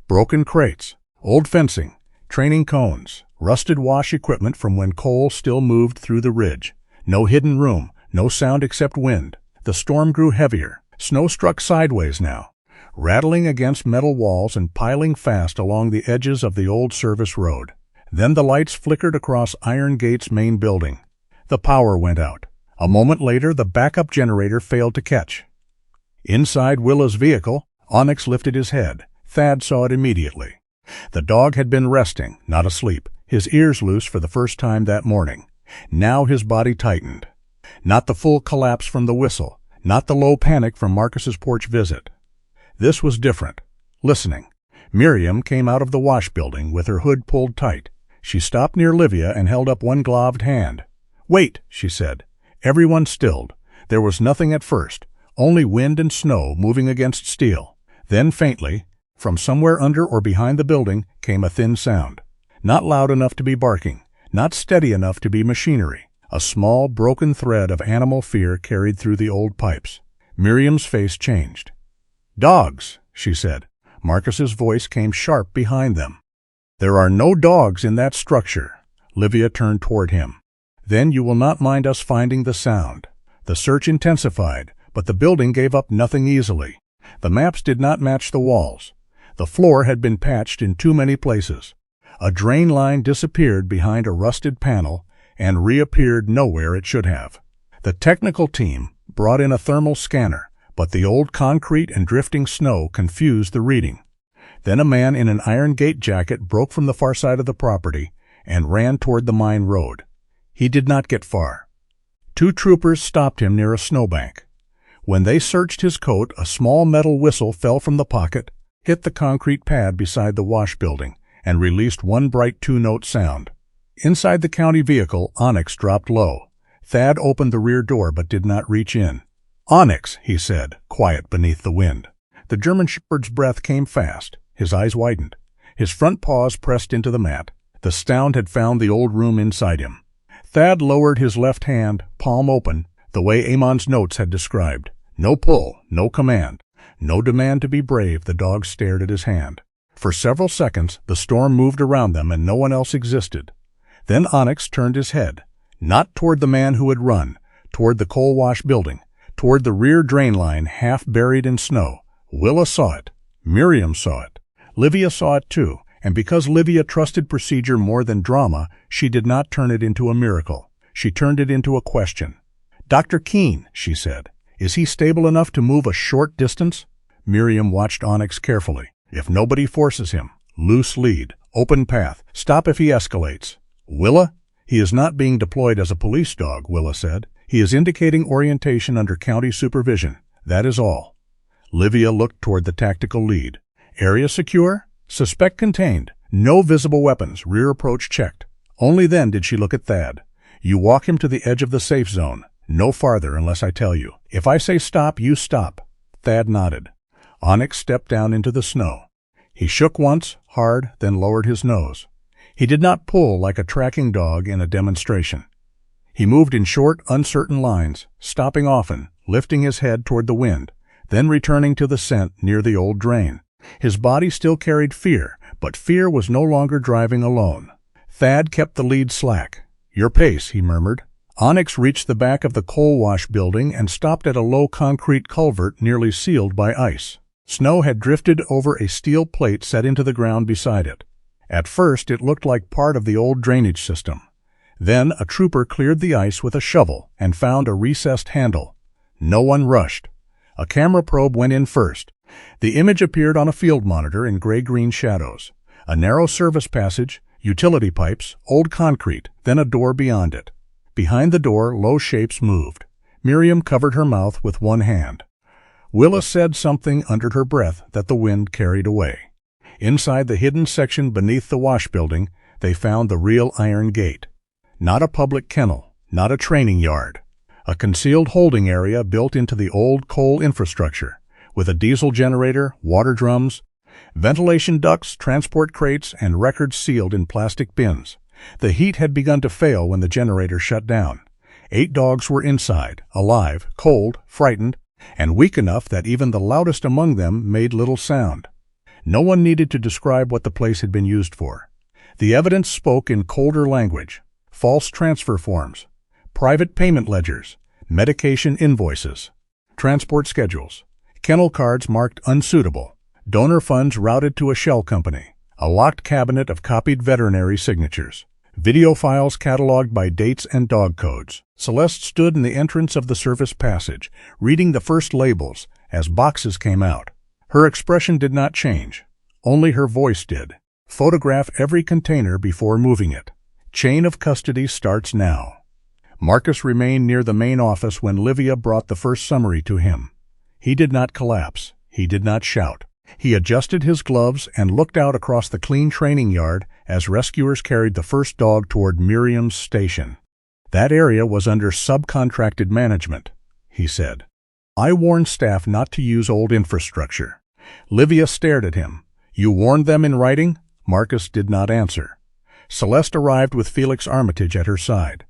Broken crates, old fencing, training cones, rusted wash equipment from when coal still moved through the ridge. No hidden room, no sound except wind. The storm grew heavier. Snow struck sideways now, rattling against metal walls and piling fast along the edges of the old service road. Then the lights flickered across Iron Gate's main building. The power went out. A moment later, the backup generator failed to catch. Inside Willa's vehicle, Onyx lifted his head. Thad saw it immediately. The dog had been resting, not asleep, his ears loose for the first time that morning. Now his body tightened. Not the full collapse from the whistle, not the low panic from Marcus's porch visit. This was different. Listening. Miriam came out of the wash building with her hood pulled tight. She stopped near Livia and held up one gloved hand. "Wait," she said. Everyone stilled. There was nothing at first, only wind and snow moving against steel. Then faintly, from somewhere under or behind the building, came a thin sound. Not loud enough to be barking, not steady enough to be machinery. A small, broken thread of animal fear carried through the old pipes. Miriam's face changed. "Dogs," she said. Marcus's voice came sharp behind them. "There are no dogs in that structure." Livia turned toward him. "Then you will not mind us finding the sound." The search intensified, but the building gave up nothing easily. The maps did not match the walls. The floor had been patched in too many places. A drain line disappeared behind a rusted panel and reappeared nowhere it should have. The technical team brought in a thermal scanner, but the old concrete and drifting snow confused the reading. Then a man in an Iron Gate jacket broke from the far side of the property and ran toward the mine road. He did not get far. 2 troopers stopped him near a snowbank. When they searched his coat, a small metal whistle fell from the pocket, hit the concrete pad beside the wash building, and released one bright 2-note sound. Inside the county vehicle, Onyx dropped low. Thad opened the rear door but did not reach in. "Onyx," he said, quiet beneath the wind. The German shepherd's breath came fast. His eyes widened. His front paws pressed into the mat. The sound had found the old room inside him. Thad lowered his left hand, palm open, the way Amon's notes had described. No pull, no command, no demand to be brave. The dog stared at his hand. For several seconds, the storm moved around them and no one else existed. Then Onyx turned his head, not toward the man who had run, toward the coal wash building, toward the rear drain line half buried in snow. Willa saw it. Miriam saw it. Livia saw it too. And because Livia trusted procedure more than drama, she did not turn it into a miracle. She turned it into a question. "Dr. Keene," she said, "is he stable enough to move a short distance?" Miriam watched Onyx carefully. "If nobody forces him, loose lead, Open path. Stop if he escalates. Willa? He is not being deployed as a police dog, Willa said. He is indicating orientation under county supervision. That is all. Livia looked toward the tactical lead. Area secure? Suspect contained. No visible weapons. Rear approach checked. Only then did she look at Thad. You walk him to the edge of the safe zone. No farther unless I tell you. If I say stop, you stop. Thad nodded. Onyx stepped down into the snow. He shook once, hard, then lowered his nose. He did not pull like a tracking dog in a demonstration. He moved in short, uncertain lines, stopping often, lifting his head toward the wind, then returning to the scent near the old drain. His body still carried fear, but fear was no longer driving alone. Thad kept the lead slack. Your pace, he murmured. Onyx reached the back of the coal wash building and stopped at a low concrete culvert nearly sealed by ice. Snow had drifted over a steel plate set into the ground beside it. At first, it looked like part of the old drainage system. Then a trooper cleared the ice with a shovel and found a recessed handle. No one rushed. A camera probe went in first. The image appeared on a field monitor in gray-green shadows. A narrow service passage, utility pipes, old concrete, then a door beyond it. Behind the door, low shapes moved. Miriam covered her mouth with one hand. Willa said something under her breath that the wind carried away. Inside the hidden section beneath the wash building, they found the real iron gate. Not a public kennel, not a training yard. A concealed holding area built into the old coal infrastructure, with a diesel generator, water drums, ventilation ducts, transport crates, and records sealed in plastic bins. The heat had begun to fail when the generator shut down. 8 dogs were inside, alive, cold, frightened, and weak enough that even the loudest among them made little sound. No one needed to describe what the place had been used for. The evidence spoke in colder language: false transfer forms, private payment ledgers, medication invoices, transport schedules, kennel cards marked unsuitable, donor funds routed to a shell company, a locked cabinet of copied veterinary signatures, video files cataloged by dates and dog codes. Celeste stood in the entrance of the service passage, reading the first labels as boxes came out. Her expression did not change. Only her voice did. Photograph every container before moving it. Chain of custody starts now. Marcus remained near the main office when Livia brought the first summary to him. He did not collapse. He did not shout. He adjusted his gloves and looked out across the clean training yard as rescuers carried the first dog toward Miriam's station. That area was under subcontracted management, he said. I warned staff not to use old infrastructure. Livia stared at him. You warned them in writing? Marcus did not answer. Celeste arrived with Felix Armitage at her side.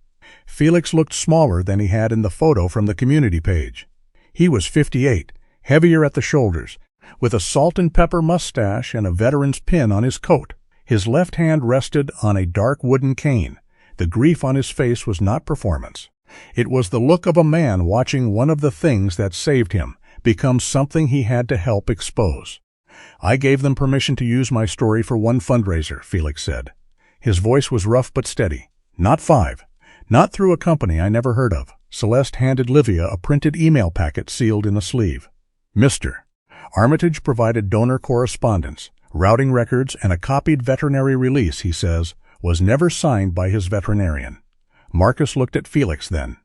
Felix looked smaller than he had in the photo from the community page. He was 58, heavier at the shoulders, with a salt and pepper mustache and a veteran's pin on his coat. His left hand rested on a dark wooden cane. The grief on his face was not performance. It was the look of a man watching one of the things that saved him become something he had to help expose. I gave them permission to use my story for one fundraiser, Felix said. His voice was rough but steady. Not 5. Not through a company I never heard of. Celeste handed Livia a printed email packet sealed in a sleeve. Mr. Armitage provided donor correspondence, routing records, and a copied veterinary release, he says, was never signed by his veterinarian. Marcus looked at Felix then.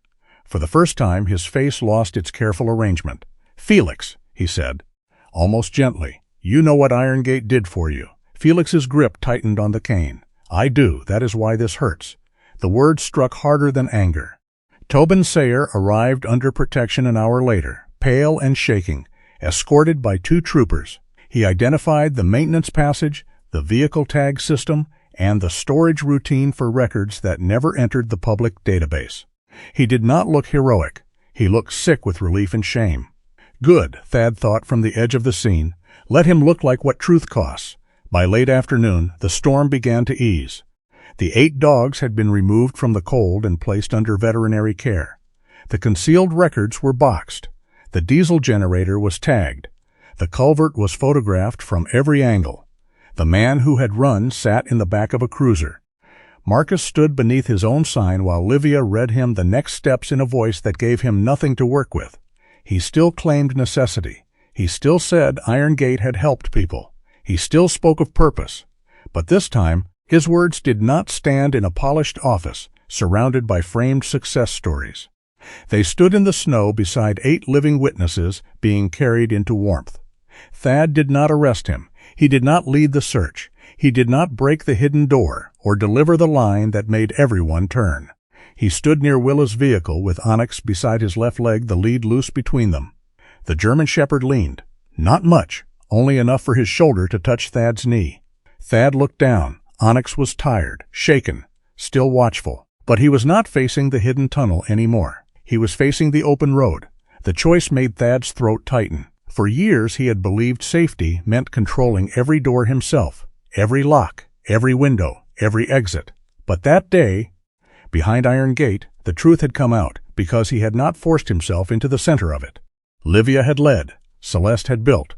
For the first time, his face lost its careful arrangement. Felix, he said, almost gently, you know what Iron Gate did for you. Felix's grip tightened on the cane. I do. That is why this hurts. The word struck harder than anger. Tobin Sayer arrived under protection an hour later, pale and shaking, escorted by 2 troopers. He identified the maintenance passage, the vehicle tag system, and the storage routine for records that never entered the public database. He did not look heroic. He looked sick with relief and shame. Good, Thad thought from the edge of the scene. Let him look like what truth costs. By late afternoon, the storm began to ease. The 8 dogs had been removed from the cold and placed under veterinary care. The concealed records were boxed. The diesel generator was tagged. The culvert was photographed from every angle. The man who had run sat in the back of a cruiser. Marcus stood beneath his own sign while Livia read him the next steps in a voice that gave him nothing to work with. He still claimed necessity. He still said Iron Gate had helped people. He still spoke of purpose. But this time, his words did not stand in a polished office, surrounded by framed success stories. They stood in the snow beside 8 living witnesses being carried into warmth. Thad did not arrest him. He did not lead the search. He did not break the hidden door or deliver the line that made everyone turn. He stood near Willa's vehicle with Onyx beside his left leg, the lead loose between them. The German Shepherd leaned. Not much, only enough for his shoulder to touch Thad's knee. Thad looked down. Onyx was tired, shaken, still watchful. But he was not facing the hidden tunnel anymore. He was facing the open road. The choice made Thad's throat tighten. For years he had believed safety meant controlling every door himself, every lock, every window, every exit. But that day, behind Iron Gate, the truth had come out because he had not forced himself into the center of it. Livia had led. Celeste had built.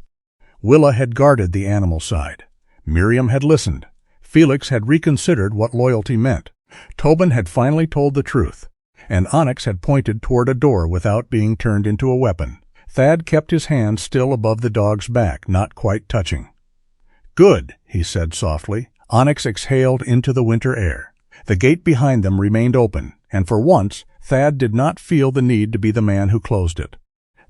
Willa had guarded the animal side. Miriam had listened. Felix had reconsidered what loyalty meant. Tobin had finally told the truth, and Onyx had pointed toward a door without being turned into a weapon. Thad kept his hand still above the dog's back, not quite touching. "Good," he said softly. Onyx exhaled into the winter air. The gate behind them remained open, and for once, Thad did not feel the need to be the man who closed it.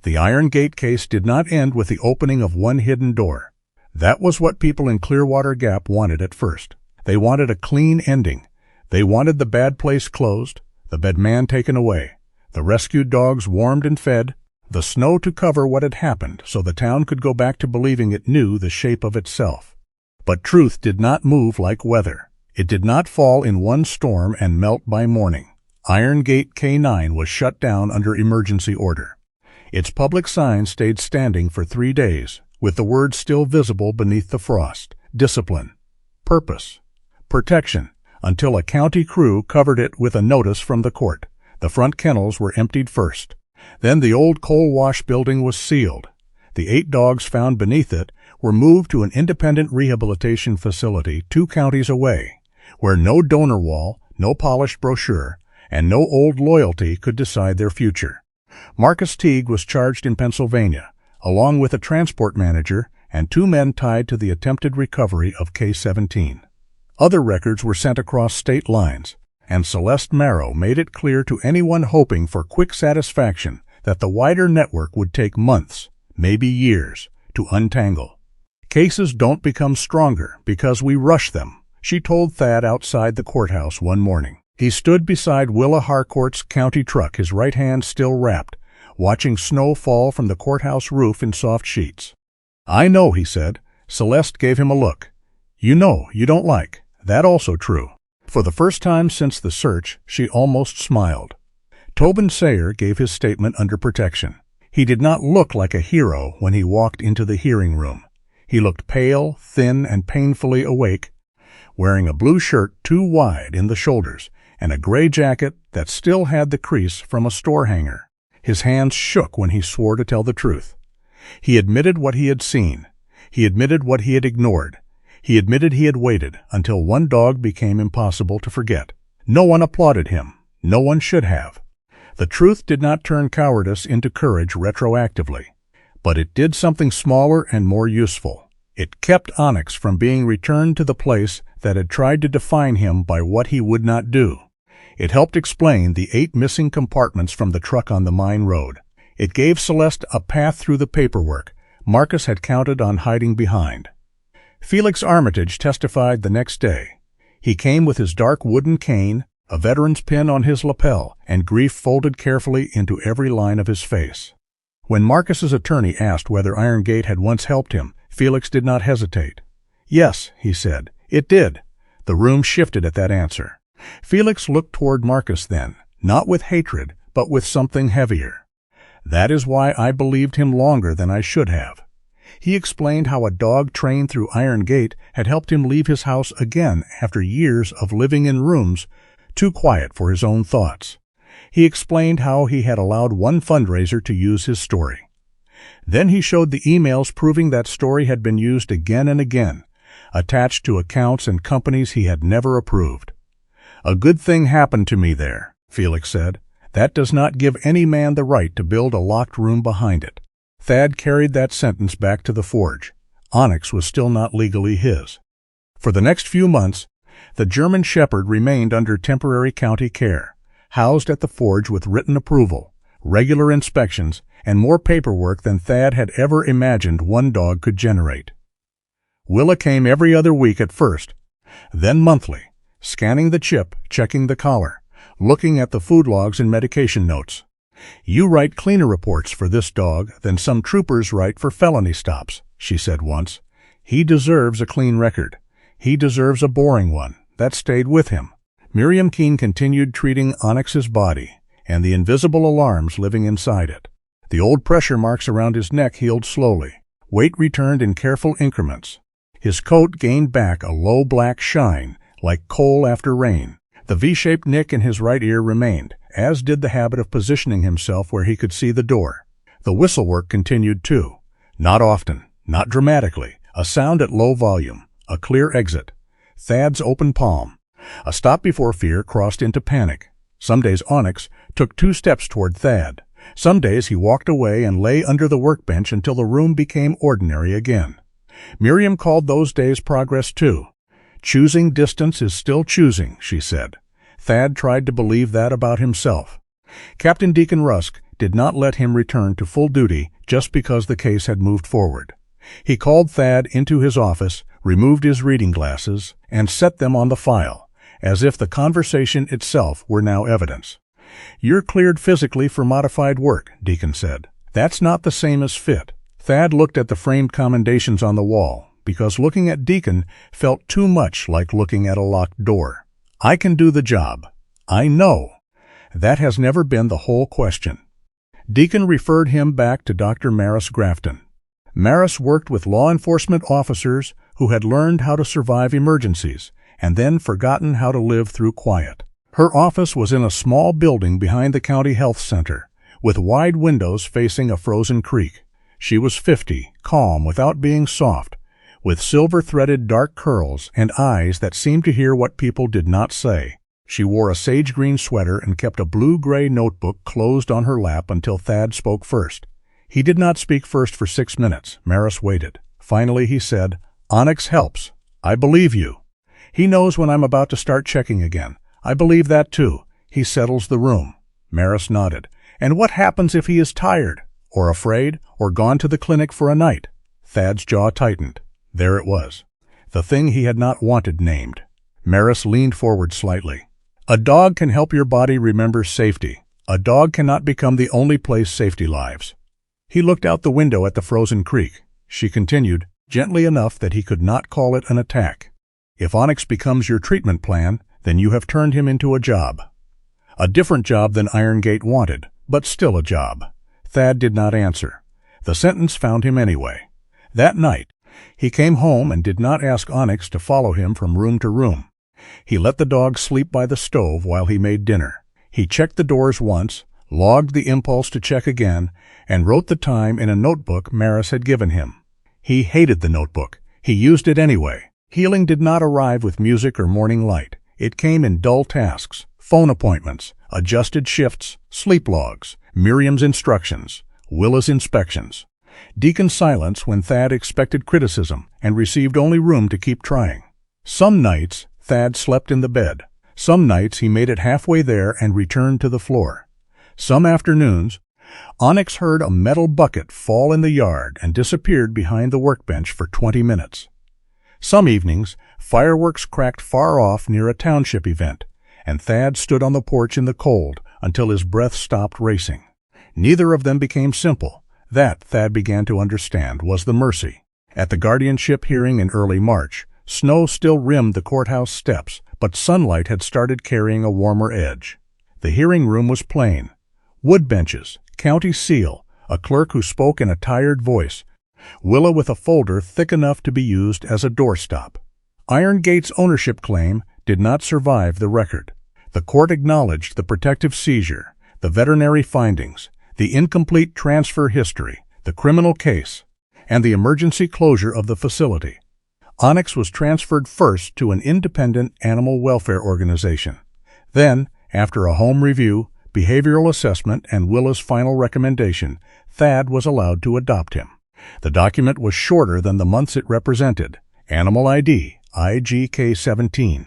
The Iron Gate case did not end with the opening of one hidden door. That was what people in Clearwater Gap wanted at first. They wanted a clean ending. They wanted the bad place closed, the bed man taken away, the rescued dogs warmed and fed, the snow to cover what had happened so the town could go back to believing it knew the shape of itself. But truth did not move like weather. It did not fall in one storm and melt by morning. Iron Gate K9 was shut down under emergency order. Its public sign stayed standing for 3 days, with the words still visible beneath the frost: discipline, purpose, protection, until a county crew covered it with a notice from the court. The front kennels were emptied first. Then the old coal wash building was sealed. The 8 dogs found beneath it were moved to an independent rehabilitation facility 2 counties away, where no donor wall, no polished brochure, and no old loyalty could decide their future. Marcus Teague was charged in Pennsylvania, along with a transport manager and 2 men tied to the attempted recovery of K-17. Other records were sent across state lines, and Celeste Marrow made it clear to anyone hoping for quick satisfaction that the wider network would take months, maybe years, to untangle. "Cases don't become stronger because we rush them," she told Thad outside the courthouse one morning. He stood beside Willa Harcourt's county truck, his right hand still wrapped, watching snow fall from the courthouse roof in soft sheets. "I know," he said. Celeste gave him a look. "You know you don't like. That also true." For the first time since the search, she almost smiled. Tobin Sayer gave his statement under protection. He did not look like a hero when he walked into the hearing room. He looked pale, thin, and painfully awake, wearing a blue shirt too wide in the shoulders and a gray jacket that still had the crease from a store hanger. His hands shook when he swore to tell the truth. He admitted what he had seen. He admitted what he had ignored. He admitted he had waited until one dog became impossible to forget. No one applauded him. No one should have. The truth did not turn cowardice into courage retroactively, but it did something smaller and more useful. It kept Onyx from being returned to the place that had tried to define him by what he would not do. It helped explain the 8 missing compartments from the truck on the mine road. It gave Celeste a path through the paperwork Marcus had counted on hiding behind. Felix Armitage testified the next day. He came with his dark wooden cane, a veteran's pin on his lapel, and grief folded carefully into every line of his face. When Marcus's attorney asked whether Iron Gate had once helped him, Felix did not hesitate. "Yes," he said, "it did." The room shifted at that answer. Felix looked toward Marcus then, not with hatred, but with something heavier. "That is why I believed him longer than I should have." He explained how a dog trained through Iron Gate had helped him leave his house again after years of living in rooms too quiet for his own thoughts. He explained how he had allowed one fundraiser to use his story. Then he showed the emails proving that story had been used again and again, attached to accounts and companies he had never approved. "A good thing happened to me there," Felix said. "That does not give any man the right to build a locked room behind it." Thad carried that sentence back to the forge. Onyx was still not legally his. For the next few months, the German Shepherd remained under temporary county care, housed at the forge with written approval, regular inspections, and more paperwork than Thad had ever imagined one dog could generate. Willa came every other week at first, then monthly, scanning the chip, checking the collar, looking at the food logs and medication notes. "You write cleaner reports for this dog than some troopers write for felony stops," she said once. "He deserves a clean record. He deserves a boring one." That stayed with him. Miriam Keene continued treating Onyx's body and the invisible alarms living inside it. The old pressure marks around his neck healed slowly. Weight returned in careful increments. His coat gained back a low black shine, like coal after rain. The V-shaped nick in his right ear remained, as did the habit of positioning himself where he could see the door. The whistle work continued too. Not often, not dramatically, a sound at low volume, a clear exit. Thad's open palm. A stop before fear crossed into panic. Some days Onyx took 2 steps toward Thad. Some days he walked away and lay under the workbench until the room became ordinary again. Miriam called those days progress too. "Choosing distance is still choosing," she said. Thad tried to believe that about himself. Captain Deacon Rusk did not let him return to full duty just because the case had moved forward. He called Thad into his office, removed his reading glasses, and set them on the file, as if the conversation itself were now evidence. "You're cleared physically for modified work," Deacon said. "That's not the same as fit." Thad looked at the framed commendations on the wall, because looking at Deacon felt too much like looking at a locked door. "I can do the job. I know." That has never been the whole question. Deacon referred him back to Dr. Maris Grafton. Maris worked with law enforcement officers who had learned how to survive emergencies and then forgotten how to live through quiet. Her office was in a small building behind the county health center, with wide windows facing a frozen creek. She was 50, calm without being soft, with silver-threaded dark curls and eyes that seemed to hear what people did not say. She wore a sage-green sweater and kept a blue-gray notebook closed on her lap until Thad spoke first. He did not speak first for 6 minutes. Maris waited. Finally he said, "Onyx helps. I believe you. He knows when I'm about to start checking again. I believe that too. He settles the room." Maris nodded. "And what happens if he is tired, or afraid, or gone to the clinic for a night?" Thad's jaw tightened. There it was. The thing he had not wanted named. Maris leaned forward slightly. "A dog can help your body remember safety. A dog cannot become the only place safety lives." He looked out the window at the frozen creek. She continued, gently enough that he could not call it an attack. "If Onyx becomes your treatment plan, then you have turned him into a job. A different job than Iron Gate wanted, but still a job." Thad did not answer. The sentence found him anyway. That night, he came home and did not ask Onyx to follow him from room to room. He let the dog sleep by the stove while he made dinner. He checked the doors once, logged the impulse to check again, and wrote the time in a notebook Maris had given him. He hated the notebook. He used it anyway. Healing did not arrive with music or morning light. It came in dull tasks, phone appointments, adjusted shifts, sleep logs, Miriam's instructions, Willa's inspections. Deacon's silence when Thad expected criticism and received only room to keep trying. Some nights, Thad slept in the bed. Some nights he made it halfway there and returned to the floor. Some afternoons, Onyx heard a metal bucket fall in the yard and disappeared behind the workbench for 20 minutes. Some evenings, fireworks cracked far off near a township event, and Thad stood on the porch in the cold until his breath stopped racing. Neither of them became simple. That, Thad began to understand, was the mercy. At the guardianship hearing in early March, snow still rimmed the courthouse steps, but sunlight had started carrying a warmer edge. The hearing room was plain. Wood benches, county seal, a clerk who spoke in a tired voice, Willa with a folder thick enough to be used as a doorstop. Iron Gate's ownership claim did not survive the record. The court acknowledged the protective seizure, the veterinary findings, the incomplete transfer history, the criminal case, and the emergency closure of the facility. Onyx was transferred first to an independent animal welfare organization. Then, after a home review, behavioral assessment, and Willa's final recommendation, Thad was allowed to adopt him. The document was shorter than the months it represented. Animal ID, IGK-17.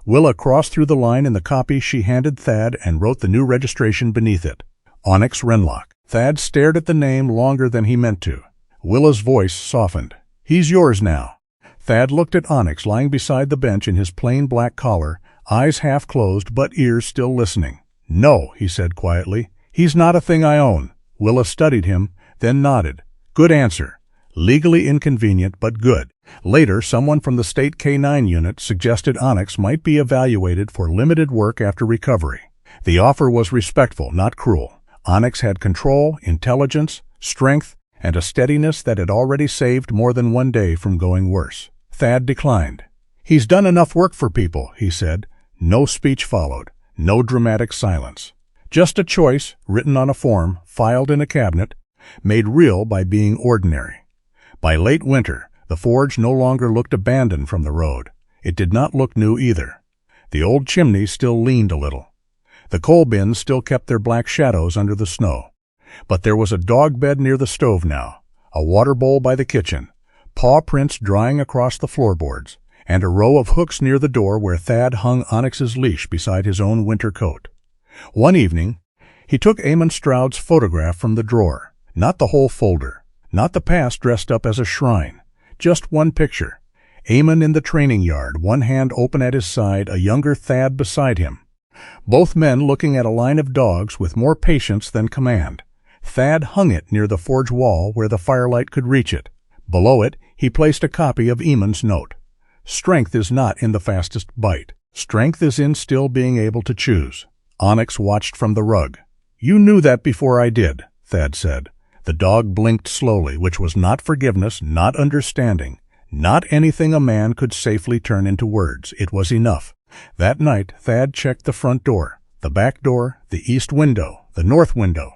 Willa crossed through the line in the copy she handed Thad and wrote the new registration beneath it. Onyx Wrenlock. Thad stared at the name longer than he meant to. Willa's voice softened. "He's yours now." Thad looked at Onyx lying beside the bench in his plain black collar, eyes half closed but ears still listening. "No," he said quietly. "He's not a thing I own." Willa studied him, then nodded. "Good answer. Legally inconvenient, but good." Later, someone from the state K-9 unit suggested Onyx might be evaluated for limited work after recovery. The offer was respectful, not cruel. Onyx had control, intelligence, strength, and a steadiness that had already saved more than one day from going worse. Thad declined. "He's done enough work for people," he said. No speech followed, no dramatic silence. Just a choice, written on a form, filed in a cabinet, made real by being ordinary. By late winter, the forge no longer looked abandoned from the road. It did not look new either. The old chimney still leaned a little. The coal bins still kept their black shadows under the snow. But there was a dog bed near the stove now, a water bowl by the kitchen, paw prints drying across the floorboards, and a row of hooks near the door where Thad hung Onyx's leash beside his own winter coat. One evening, he took Eamon Stroud's photograph from the drawer, not the whole folder, not the past dressed up as a shrine, just one picture. Eamon in the training yard, one hand open at his side, a younger Thad beside him. Both men looking at a line of dogs with more patience than command. Thad hung it near the forge wall where the firelight could reach it. Below it, he placed a copy of Eamon's note. "Strength is not in the fastest bite. Strength is in still being able to choose." Onyx watched from the rug. "You knew that before I did," Thad said. The dog blinked slowly, which was not forgiveness, not understanding, not anything a man could safely turn into words. It was enough. That night, Thad checked the front door, the back door, the east window, the north window.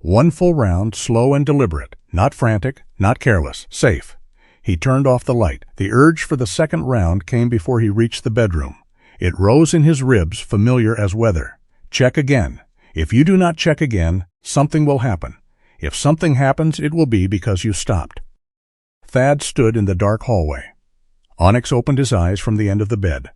One full round, slow and deliberate, not frantic, not careless, safe. He turned off the light. The urge for the second round came before he reached the bedroom. It rose in his ribs, familiar as weather. Check again. If you do not check again, something will happen. If something happens, it will be because you stopped. Thad stood in the dark hallway. Onyx opened his eyes from the end of the bed.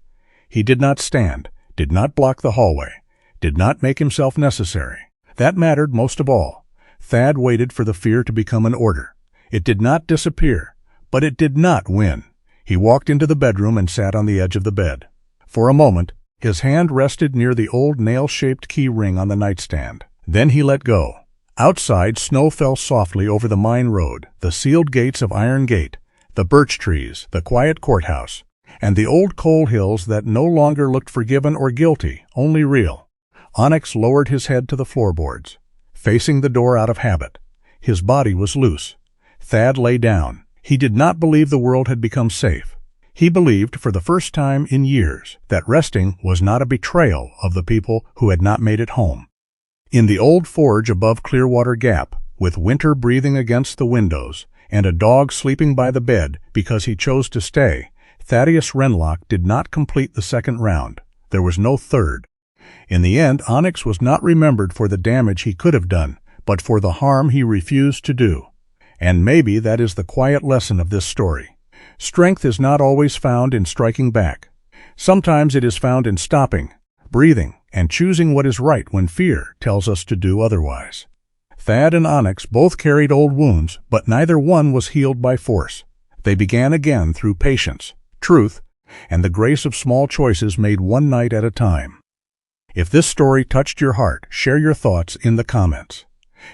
He did not stand, did not block the hallway, did not make himself necessary. That mattered most of all. Thad waited for the fear to become an order. It did not disappear, but it did not win. He walked into the bedroom and sat on the edge of the bed. For a moment, his hand rested near the old nail-shaped key ring on the nightstand. Then he let go. Outside, snow fell softly over the mine road, the sealed gates of Iron Gate, the birch trees, the quiet courthouse, and the old coal hills that no longer looked forgiven or guilty, only real. Onyx lowered his head to the floorboards, facing the door out of habit. His body was loose. Thad lay down. He did not believe the world had become safe. He believed, for the first time in years, that resting was not a betrayal of the people who had not made it home. In the old forge above Clearwater Gap, with winter breathing against the windows, and a dog sleeping by the bed because he chose to stay, Thaddeus Wrenlock did not complete the second round. There was no third. In the end, Onyx was not remembered for the damage he could have done, but for the harm he refused to do. And maybe that is the quiet lesson of this story. Strength is not always found in striking back. Sometimes it is found in stopping, breathing, and choosing what is right when fear tells us to do otherwise. Thad and Onyx both carried old wounds, but neither one was healed by force. They began again through patience, truth, and the grace of small choices made one night at a time. If this story touched your heart, share your thoughts in the comments.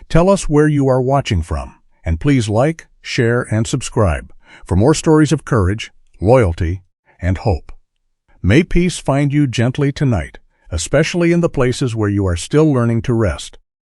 Tell us where you are watching from, and please like, share, and subscribe for more stories of courage, loyalty, and hope. May peace find you gently tonight, especially in the places where you are still learning to rest.